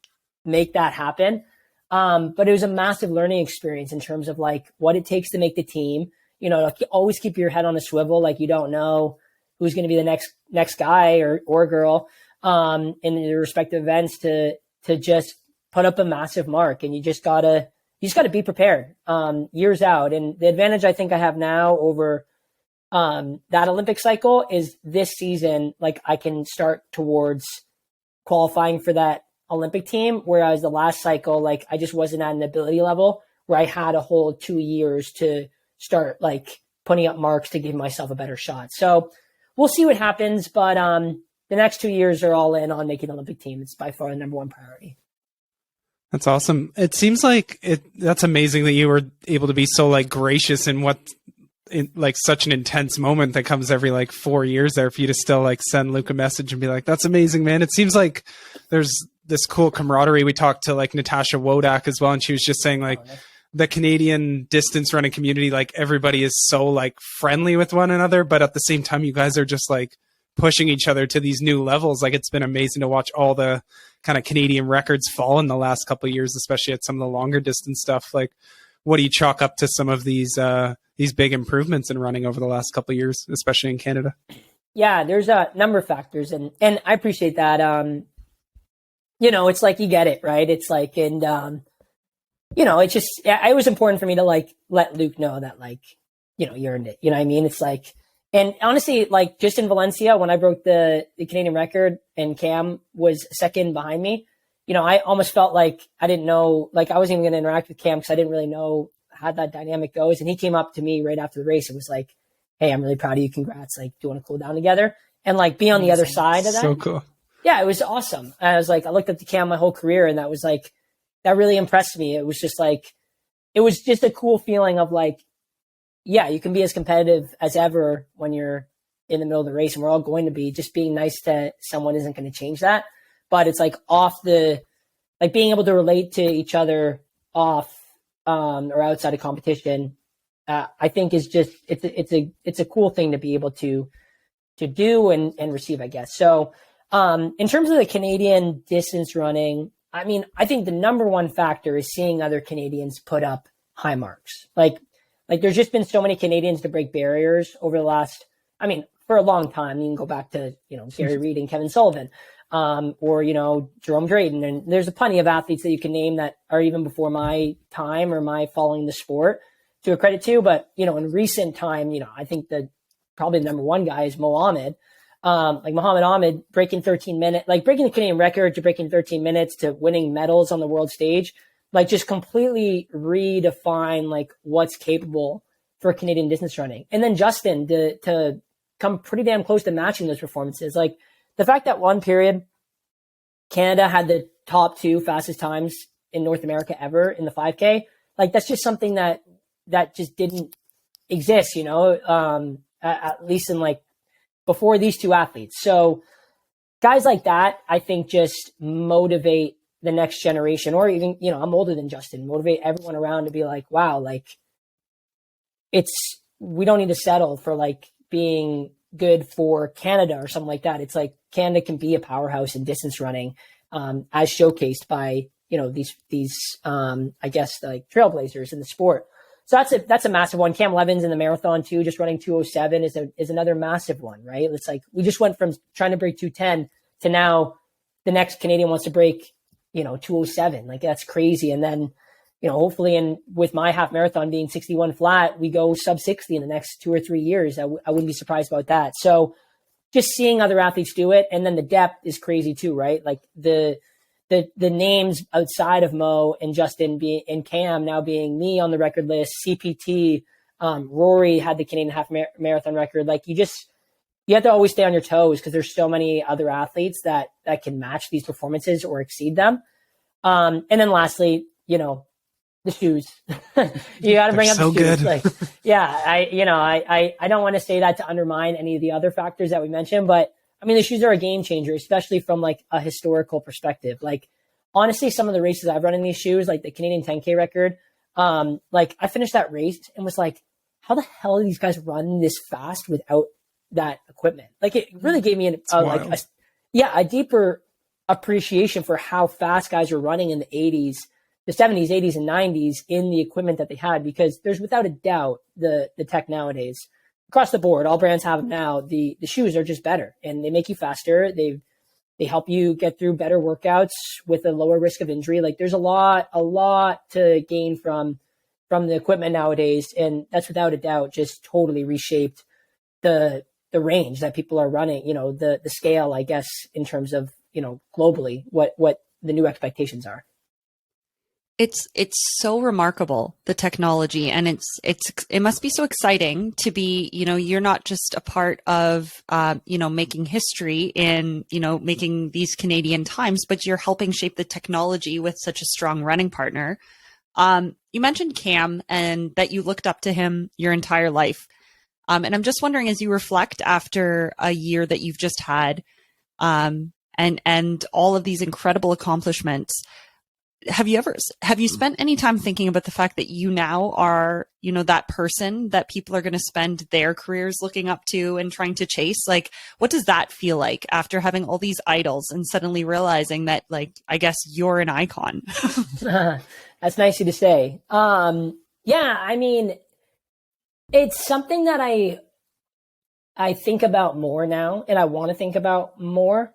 make that happen. But it was a massive learning experience in terms of like what it takes to make the team, always keep your head on a swivel. Like you don't know who's going to be the next guy or girl, in the respective events to just put up a massive mark. And you just gotta be prepared, years out. And the advantage I think I have now over, that Olympic cycle is this season, like I can start towards qualifying for that Olympic team. Whereas the last cycle, like I just wasn't at an ability level where I had a whole 2 years to start like putting up marks to give myself a better shot. So we'll see what happens. But, the next 2 years are all in on making the Olympic team. It's by far the number one priority. That's awesome. It seems like that's amazing that you were able to be so like gracious in like such an intense moment that comes every like 4 years there, for you to still like send Luke a message and be like, that's amazing, man. It seems like there's this cool camaraderie. We talked to like Natasha Wodak as well. And she was just saying like the Canadian distance running community, like everybody is so like friendly with one another, but at the same time, you guys are just like pushing each other to these new levels. Like it's been amazing to watch all the kind of Canadian records fall in the last couple of years, especially at some of the longer distance stuff. Like, what do you chalk up to some of these big improvements in running over the last couple of years, especially in Canada? Yeah, there's a number of factors, and I appreciate that. It's like you get it, right? It's like, and it's just, it was important for me to like let Luke know that like, you earned it. You know what I mean? It's like, and honestly, like just in Valencia, when I broke the Canadian record and Cam was second behind me, I almost felt like I didn't know, like I wasn't even going to interact with Cam because I didn't really know how that dynamic goes. And he came up to me right after the race and was like, hey, I'm really proud of you. Congrats. Like, do you want to cool down together? And like be on the other side of that. So cool. Yeah, it was awesome. I was like, I looked up to Cam my whole career, and that was like, that really impressed me. It was just like, it was just a cool feeling of like, yeah, you can be as competitive as ever when you're in the middle of the race, and we're all going to be. Just being nice to someone isn't going to change that. But it's like like being able to relate to each other off or outside of competition, I think is just, it's a cool thing to be able to do and receive, I guess. So in terms of the Canadian distance running, I mean, I think the number one factor is seeing other Canadians put up high marks. Like there's just been so many Canadians to break barriers over the last, I mean, for a long time. You can go back to, Gary Reed and Kevin Sullivan, or, Jerome Drayton. And there's plenty of athletes that you can name that are even before my time or my following the sport to a credit to. But, in recent time, I think probably the number one guy is Mohammed. Like Muhammad Ahmed breaking 13 minutes, like breaking the Canadian record to breaking 13 minutes to winning medals on the world stage. Like just completely redefine like what's capable for Canadian distance running. And then Justin to come pretty damn close to matching those performances. Like the fact that one period Canada had the top 2 fastest times in North America ever in the 5K, like that's just something that just didn't exist, at least in like before these 2 athletes. So guys like that, I think just motivate the next generation, or even, I'm older than Justin, motivate everyone around to be like, wow, like we don't need to settle for like being good for Canada or something like that. It's like Canada can be a powerhouse in distance running, as showcased by, these I guess like trailblazers in the sport. So that's a massive one. Cam Levins in the marathon too, just running 2:07 is another massive one, right? It's like, we just went from trying to break 2:10 to now the next Canadian wants to break, 2:07. Like that's crazy. And then, hopefully with my half marathon being 61 flat, we go sub 60 in the next 2 or 3 years. I wouldn't be surprised about that. So just seeing other athletes do it. And then the depth is crazy too, right? Like the names outside of Mo and Justin and Cam now being me on the record list, CPT, Rory had the Canadian half marathon record. Like you have to always stay on your toes because there's so many other athletes that can match these performances or exceed them. And then lastly, the shoes. You got to bring up the shoes. Good. Like, yeah, I don't want to say that to undermine any of the other factors that we mentioned, but I mean, the shoes are a game changer, especially from like a historical perspective. Like, honestly, some of the races I've run in these shoes, like the Canadian 10K record, like I finished that race and was like, how the hell do these guys run this fast without that equipment? Like, it really gave me a deeper appreciation for how fast guys were running in the 80s, the 70s, 80s, and 90s in the equipment that they had, because there's without a doubt the tech nowadays across the board, all brands have them now. The shoes are just better and they make you faster. They help you get through better workouts with a lower risk of injury. Like there's a lot to gain from the equipment nowadays. And that's without a doubt just totally reshaped the range that people are running, the scale, I guess, in terms of, globally, what the new expectations are. It's so remarkable, the technology, and it must be so exciting to be, you're not just a part of, making history in, making these Canadian times, but you're helping shape the technology with such a strong running partner. You mentioned Cam and that you looked up to him your entire life. And I'm just wondering, as you reflect after a year that you've just had, and all of these incredible accomplishments, have you spent any time thinking about the fact that you now are, that person that people are going to spend their careers looking up to and trying to chase? Like, what does that feel like after having all these idols and suddenly realizing that, like, I guess you're an icon? That's nice of you to say. Yeah, I mean, it's something that I think about more now, and I want to think about more.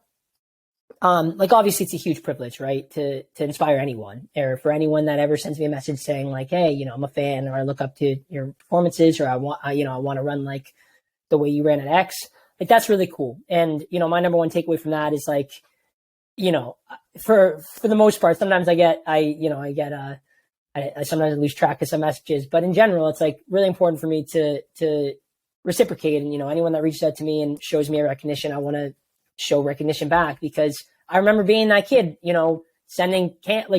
Like obviously it's a huge privilege, right? To inspire anyone, or for anyone that ever sends me a message saying like, hey, I'm a fan, or I look up to your performances, or I want to run like the way you ran at X. Like that's really cool. And, my number one takeaway from that is like, for the most part, sometimes I sometimes lose track of some messages, but in general, it's like really important for me to reciprocate. And, anyone that reaches out to me and shows me a recognition, I want to show recognition back, because I remember being that kid,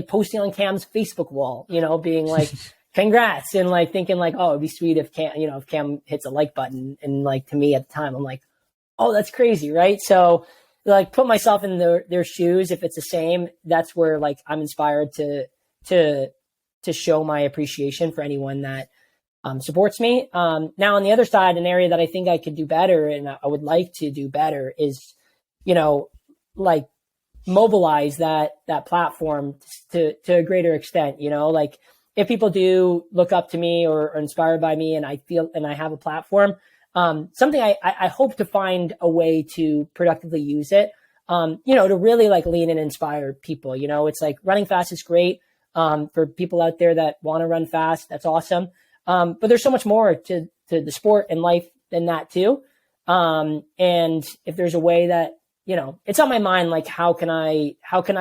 posting on Cam's Facebook wall, being like, congrats. And like thinking like, oh, it'd be sweet if Cam hits a like button. And like, to me at the time, I'm like, oh, that's crazy. Right. So like put myself in their shoes. If it's the same, that's where like I'm inspired to show my appreciation for anyone that supports me. Now on the other side, an area that I think I could do better and I would like to do better is, like mobilize that platform to a greater extent, like if people do look up to me or are inspired by me and I feel, and I have a platform, something I hope to find a way to productively use it, to really like lean and inspire people. It's like running fast is great. For people out there that want to run fast, that's awesome. But there's so much more to the sport and life than that too. And if there's a way that, it's on my mind, like, how can I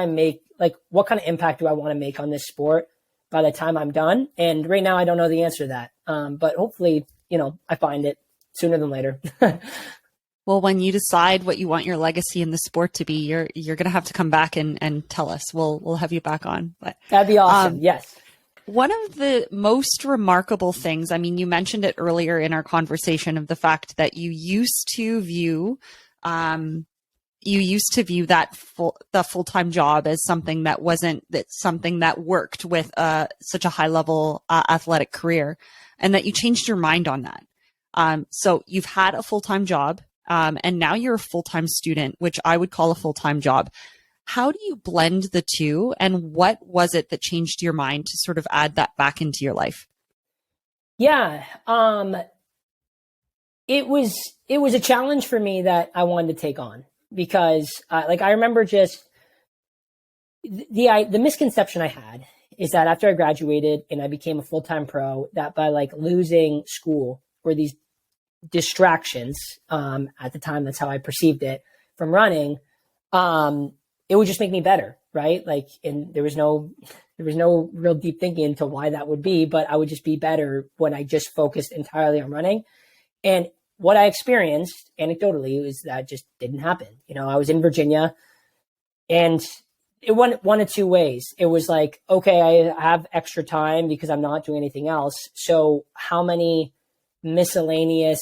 make, like, what kind of impact do I want to make on this sport by the time I'm done? And right now I don't know the answer to that. But hopefully, I find it sooner than later. Well, when you decide what you want your legacy in the sport to be, you're going to have to come back and tell us. We'll have you back on. But that'd be awesome. Yes. One of the most remarkable things, I mean, you mentioned it earlier in our conversation, of the fact that you used to view that full-time job as something that something that worked with such a high level athletic career, and that you changed your mind on that. So you've had a full-time job, and now you're a full-time student, which I would call a full-time job. How do you blend the two, and what was it that changed your mind to sort of add that back into your life? Yeah. It was a challenge for me that I wanted to take on, because I remember just the misconception I had is that after I graduated and I became a full-time pro, that by like losing school or these distractions, at the time, that's how I perceived it from running, it would just make me better. Right. Like, and there was no real deep thinking into why that would be, but I would just be better when I just focused entirely on running. And what I experienced anecdotally was that just didn't happen. You know, I was in Virginia and it went one of two ways. It was like, okay, I have extra time because I'm not doing anything else. So how many miscellaneous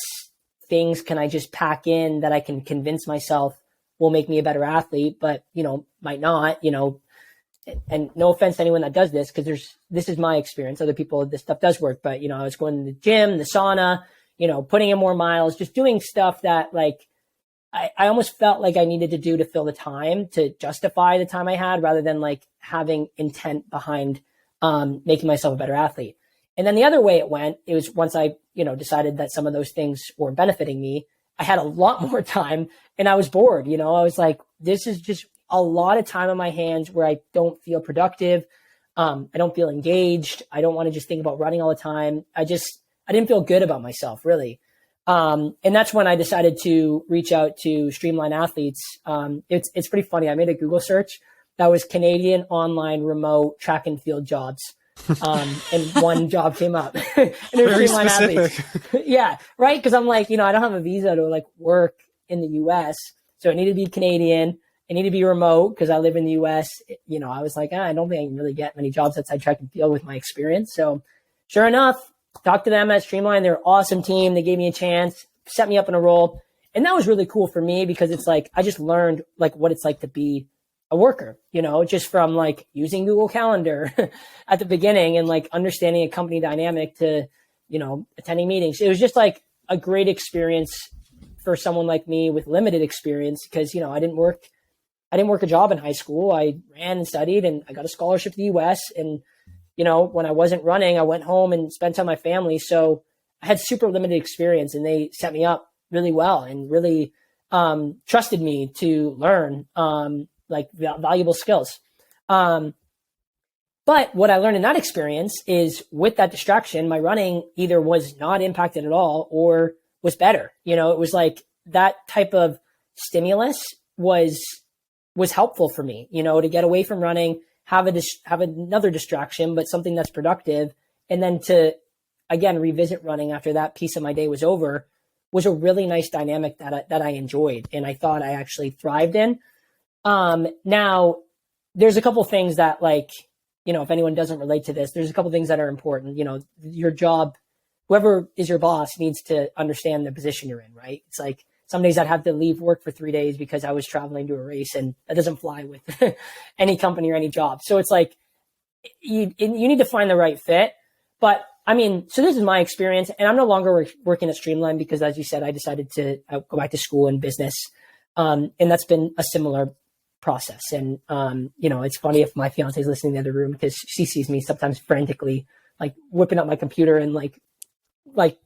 things can I just pack in that I can convince myself will make me a better athlete, but, you know, might not, you know, and no offense to anyone that does this, because this is my experience. Other people, this stuff does work, but, you know, I was going to the gym, the sauna, you know, putting in more miles, just doing stuff that like, I almost felt like I needed to do to fill the time, to justify the time I had, rather than like having intent behind making myself a better athlete. And then the other way it went, it was once I, you know, decided that some of those things weren't benefiting me, I had a lot more time and I was bored. You know, I was like, this is just a lot of time on my hands where I don't feel productive. I don't feel engaged. I don't want to just think about running all the time. I didn't feel good about myself, really. And that's when I decided to reach out to Streamline Athletes. It's pretty funny. I made a Google search that was Canadian online remote track and field jobs. And one job came up. And it was Very Streamline specific. Athletes. Yeah, right. Because I'm like, you know, I don't have a visa to like work in the US, so it needed to be Canadian. It needed to be remote because I live in the US. You know, I was like, I don't think I can really get many jobs outside track and field with my experience. So sure enough, talked to them at Streamline. They're an awesome team. They gave me a chance, set me up in a role. And that was really cool for me because it's like, I just learned like what it's like to be a worker, you know, just from like using Google Calendar at the beginning and like understanding a company dynamic to, you know, attending meetings. It was just like a great experience for someone like me with limited experience because, you know, I didn't work a job in high school. I ran and studied and I got a scholarship to the US. And, you know, when I wasn't running, I went home and spent time with my family. So I had super limited experience and they set me up really well and really trusted me to learn like valuable skills. But what I learned in that experience is with that distraction, my running either was not impacted at all or was better. You know, it was like that type of stimulus was helpful for me, you know, to get away from running, have another distraction, but something that's productive. And then to, again, revisit running after that piece of my day was over was a really nice dynamic that I enjoyed. And I thought I actually thrived in. Now there's a couple things that like, you know, if anyone doesn't relate to this, there's a couple things that are important. You know, your job, whoever is your boss needs to understand the position you're in, right? It's like some days I'd have to leave work for 3 days because I was traveling to a race and that doesn't fly with any company or any job. So it's like, you need to find the right fit. But I mean, so this is my experience and I'm no longer working at Streamline because as you said, I decided to go back to school in business. And that's been a similar process. And, you know, it's funny if my fiance is listening in the other room because she sees me sometimes frantically, like whipping up my computer and like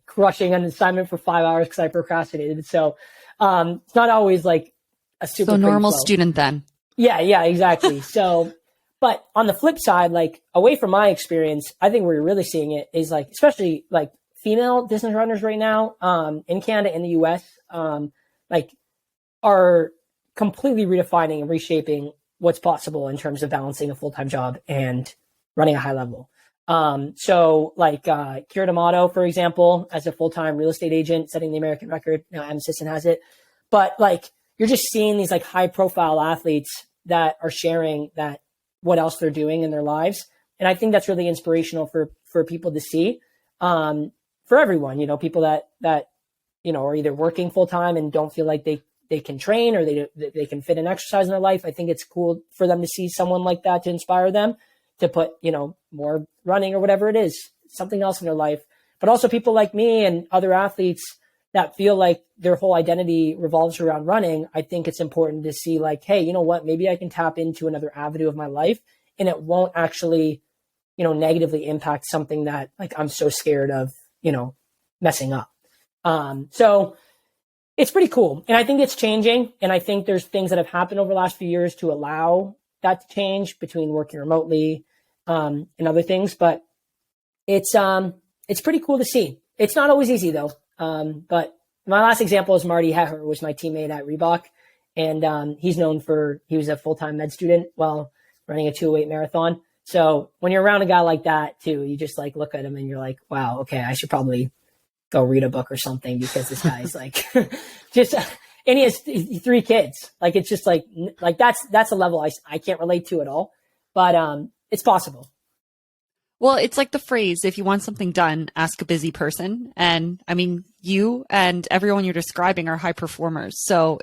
crushing an assignment for 5 hours because I procrastinated. So, it's not always like a super normal student then. Yeah, exactly. So, but on the flip side, like away from my experience, I think where you're really seeing it is like, especially like female distance runners right now, in Canada and the US, like are completely redefining and reshaping what's possible in terms of balancing a full-time job and running a high level. So like, Kira D'Amato, for example, as a full-time real estate agent, setting the American record, now Am Sisson has it, but like, you're just seeing these like high profile athletes that are sharing that what else they're doing in their lives. And I think that's really inspirational for people to see, for everyone, you know, people that, you know, are either working full time and don't feel like they can train or they can fit an exercise in their life. I think it's cool for them to see someone like that to inspire them to put, you know, more running or whatever it is, something else in their life. But also people like me and other athletes that feel like their whole identity revolves around running. I think it's important to see like, hey, you know what, maybe I can tap into another avenue of my life and it won't actually, you know, negatively impact something that like I'm so scared of, you know, messing up. So it's pretty cool. And I think it's changing. And I think there's things that have happened over the last few years to allow that to change between working remotely, and other things, but it's pretty cool to see. It's not always easy though. But my last example is Marty Heher was my teammate at Reebok, and he was a full-time med student while running a 208 marathon. So when you're around a guy like that too, you just like look at him and you're like, wow, okay, I should probably go read a book or something, because this guy's like just, and he has 3 kids. Like, it's just like that's a level I can't relate to at all, but it's possible. Well, it's like the phrase, if you want something done, ask a busy person. And I mean, you and everyone you're describing are high performers. So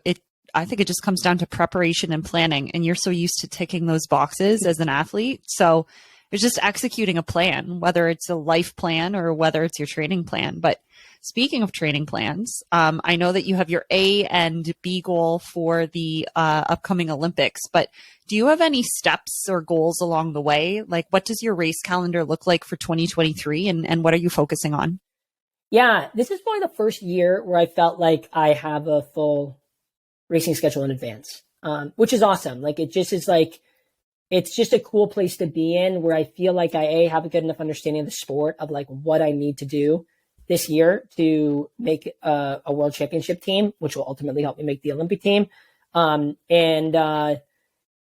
I think it just comes down to preparation and planning. And you're so used to ticking those boxes as an athlete. So it's just executing a plan, whether it's a life plan or whether it's your training plan. But speaking of training plans, I know that you have your A and B goal for the upcoming Olympics, but do you have any steps or goals along the way? Like, what does your race calendar look like for 2023, and what are you focusing on? Yeah, this is probably the first year where I felt like I have a full racing schedule in advance, which is awesome. Like, it just is like, it's just a cool place to be in, where I feel like I have a good enough understanding of the sport, of like what I need to do this year to make a world championship team, which will ultimately help me make the Olympic team. And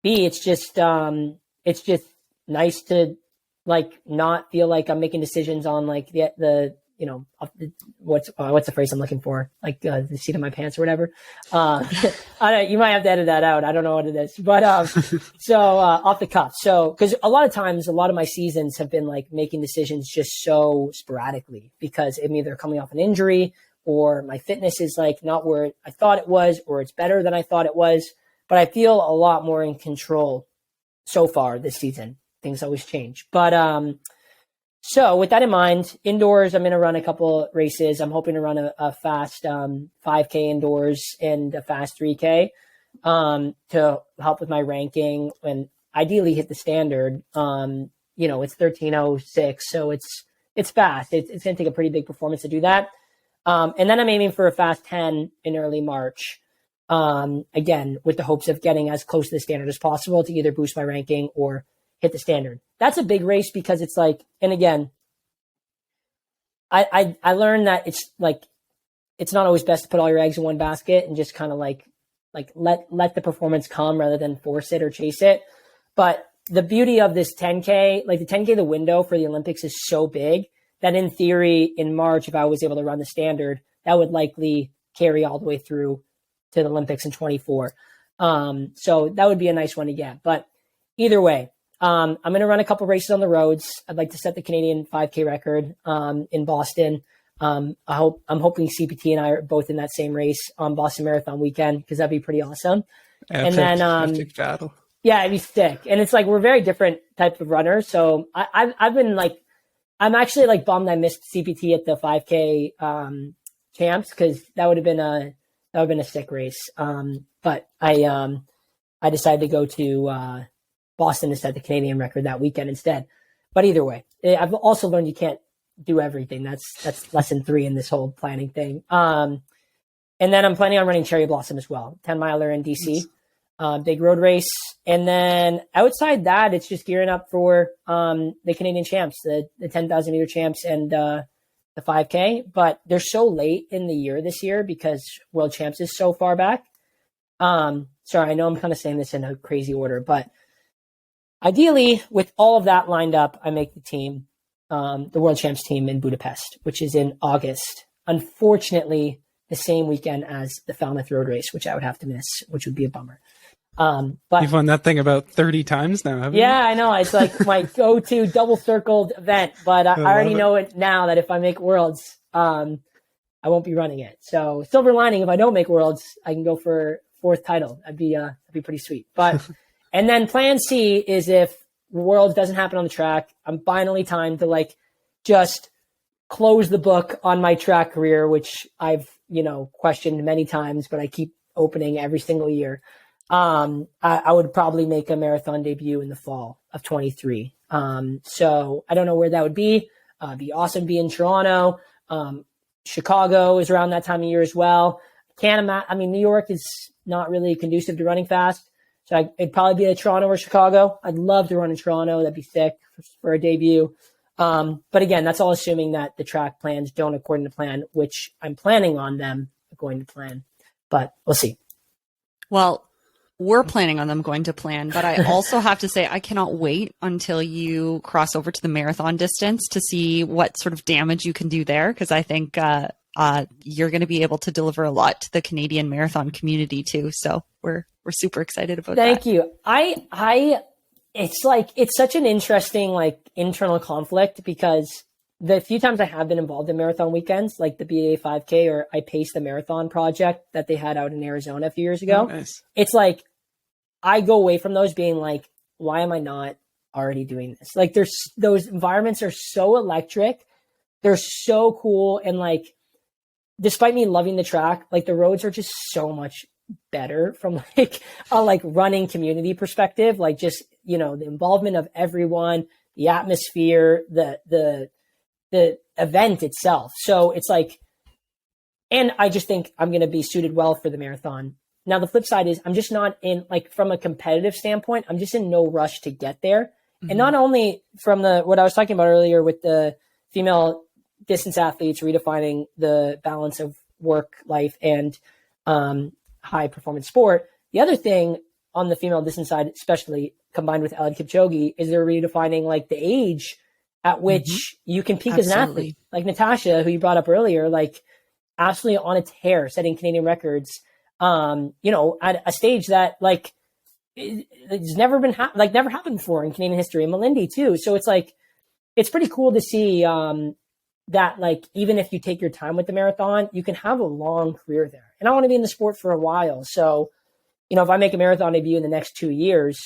B, it's just nice to like not feel like I'm making decisions on like the what's the phrase I'm looking for? Like the seat of my pants or whatever. I don't, you might have to edit that out. I don't know what it is, but so off the cuff. So, because a lot of times, a lot of my seasons have been like making decisions just so sporadically, because I'm either coming off an injury, or my fitness is like not where I thought it was, or it's better than I thought it was. But I feel a lot more in control so far this season. Things always change, but so with that in mind, indoors, I'm going to run a couple races. I'm hoping to run a fast 5K indoors and a fast 3K to help with my ranking, and ideally hit the standard. It's 13:06, so it's fast. It's going to take a pretty big performance to do that. And then I'm aiming for a fast 10 in early March. Again, with the hopes of getting as close to the standard as possible to either boost my ranking or hit the standard. That's a big race, because it's like, and again, I learned that it's like, it's not always best to put all your eggs in one basket and just kind of like let the performance come rather than force it or chase it. But the beauty of this 10K, like the 10K, the window for the Olympics is so big that in theory, in March, if I was able to run the standard, that would likely carry all the way through to the Olympics in 24. So that would be a nice one to get. But either way, I'm going to run a couple races on the roads. I'd like to set the Canadian 5K record in Boston. I'm hoping CPT and I are both in that same race on Boston Marathon weekend, because that'd be pretty awesome. Epic battle. Yeah, it'd be sick. And it's like, we're very different type of runners. So I've been like, I'm actually like bummed I missed CPT at the 5K champs, because that would have been a sick race. But I decided to go to Boston to set the Canadian record that weekend instead. But either way, I've also learned you can't do everything. That's lesson 3 in this whole planning thing. And then I'm planning on running Cherry Blossom as well, 10 miler in DC, big road race. And then outside that, it's just gearing up for the Canadian champs, the 10,000 meter champs, and the 5K. But they're so late in the year this year because World Champs is so far back. Sorry, I know I'm kind of saying this in a crazy order, but ideally, with all of that lined up, I make the team, the World Champs team in Budapest, which is in August. Unfortunately, the same weekend as the Falmouth Road Race, which I would have to miss, which would be a bummer. But you've won that thing about 30 times now, haven't you? Yeah, I know. It's like my go-to double circled event, but I already know it now that if I make Worlds, I won't be running it. So silver lining, if I don't make Worlds, I can go for 4th title. That'd be pretty sweet. But and then plan C is if Worlds doesn't happen on the track, I'm finally time to like just close the book on my track career, which I've, questioned many times, but I keep opening every single year. I would probably make a marathon debut in the fall of 23. So I don't know where that would be. It'd be awesome to be in Toronto. Chicago is around that time of year as well. New York is not really conducive to running fast. So it'd probably be a Toronto or Chicago. I'd love to run in Toronto. That'd be sick for a debut. But again, that's all assuming that the track plans don't according to plan, which I'm planning on them going to plan. But we'll see. Well, we're planning on them going to plan, but I also have to say I cannot wait until you cross over to the marathon distance to see what sort of damage you can do there, because I think you're going to be able to deliver a lot to the Canadian marathon community too. So we're super excited about that. Thank you. It's such an interesting like internal conflict, because the few times I have been involved in marathon weekends, like the BA 5K or I Pace the Marathon project that they had out in Arizona a few years ago, Nice. It's like I go away from those being like, why am I not already doing this? Like those environments are so electric. They're so cool. And like, despite me loving the track, like the roads are just so much better from like a like running community perspective. Like just, you know, the involvement of everyone, the atmosphere, the event itself. So it's like, and I just think I'm going to be suited well for the marathon. Now, the flip side is I'm just not in, like, from a competitive standpoint, I'm just in no rush to get there. Mm-hmm. And not only from what I was talking about earlier with the female distance athletes redefining the balance of work, life, and high performance sport. The other thing on the female distance side, especially combined with Eliud Kipchoge, is they're redefining like the age at which you can peak as an athlete. Like Natasha, who you brought up earlier, like absolutely on a tear, setting Canadian records, you know, at a stage that like it's never been never happened before in Canadian history. And Melindy too. So it's like, it's pretty cool to see that like, even if you take your time with the marathon, you can have a long career there. And I want to be in the sport for a while. So, you know, if I make a marathon debut in the next 2 years,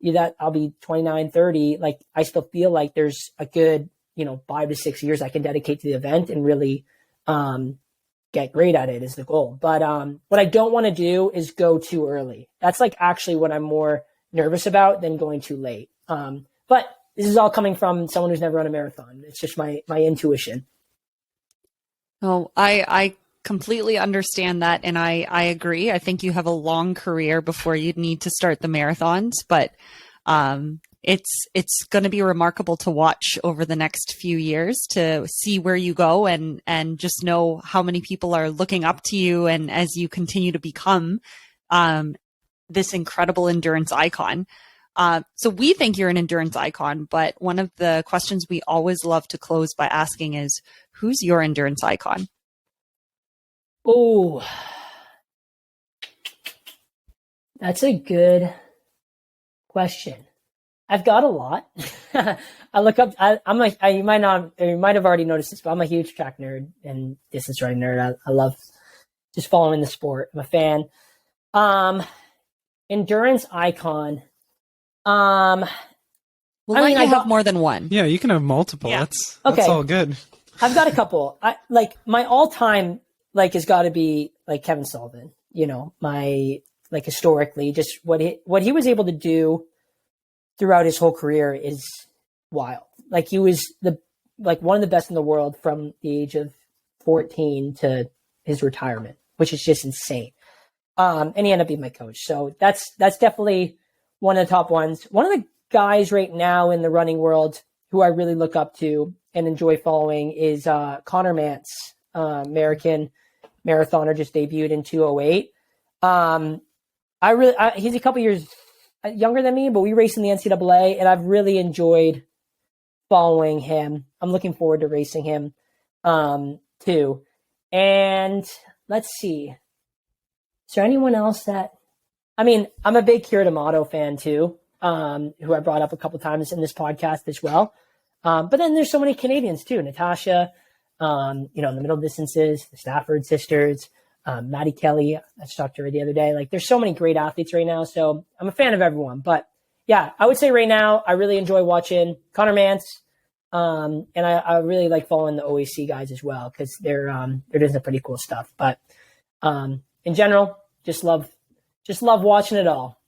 that I'll be 29, 30. Like I still feel like there's a good, you know, 5 to 6 years I can dedicate to the event and really get great at it is the goal. But what I don't want to do is go too early. That's like actually what I'm more nervous about than going too late. But this is all coming from someone who's never run a marathon. It's just my intuition. Oh, I completely understand that. And I agree. I think you have a long career before you'd need to start the marathons, but it's going to be remarkable to watch over the next few years to see where you go and just know how many people are looking up to you. And as you continue to become this incredible endurance icon. So we think you're an endurance icon, but one of the questions we always love to close by asking is, who's your endurance icon? Oh, that's a good question. I've got a lot. I look up, you might have already noticed this, but I'm a huge track nerd and distance running nerd. I love just following the sport. I'm a fan. Endurance icon. We'll let you have more than one. Yeah, you can have multiple. Yeah. That's all good. I've got a couple. My all-time has got to be like Kevin Sullivan. You know, my historically, just what he was able to do throughout his whole career is wild. Like he was one of the best in the world from the age of 14 to his retirement, which is just insane. And he ended up being my coach. So that's definitely one of the top ones. One of the guys right now in the running world who I really look up to and enjoy following is Connor Mance, American marathoner, just debuted in 2:08. He's a couple years younger than me, but we race in the NCAA, and I've really enjoyed following him. I'm looking forward to racing him too. And let's see. Is there anyone else that... I mean, I'm a big Kira D'Amato fan too, who I brought up a couple times in this podcast as well. But then there's so many Canadians too. Natasha, in the middle distances, the Stafford sisters, Maddie Kelly, I talked to her the other day. Like there's so many great athletes right now. So I'm a fan of everyone. But yeah, I would say right now, I really enjoy watching Connor Mance. And I really like following the OAC guys as well, because they're doing some pretty cool stuff. But in general, just love watching it all.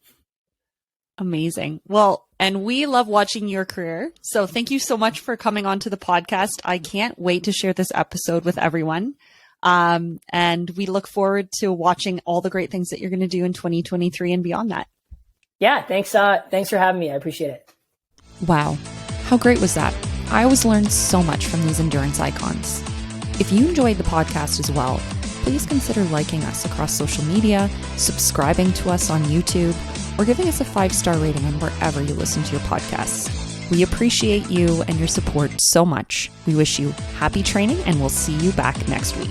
Amazing. Well, and we love watching your career. So thank you so much for coming on to the podcast. I can't wait to share this episode with everyone. And we look forward to watching all the great things that you're going to do in 2023 and beyond that. Yeah, thanks for having me. I appreciate it. Wow, how great was that? I always learn so much from these endurance icons. If you enjoyed the podcast as well, please consider liking us across social media, subscribing to us on YouTube, or giving us a 5-star rating on wherever you listen to your podcasts. We appreciate you and your support so much. We wish you happy training, and we'll see you back next week.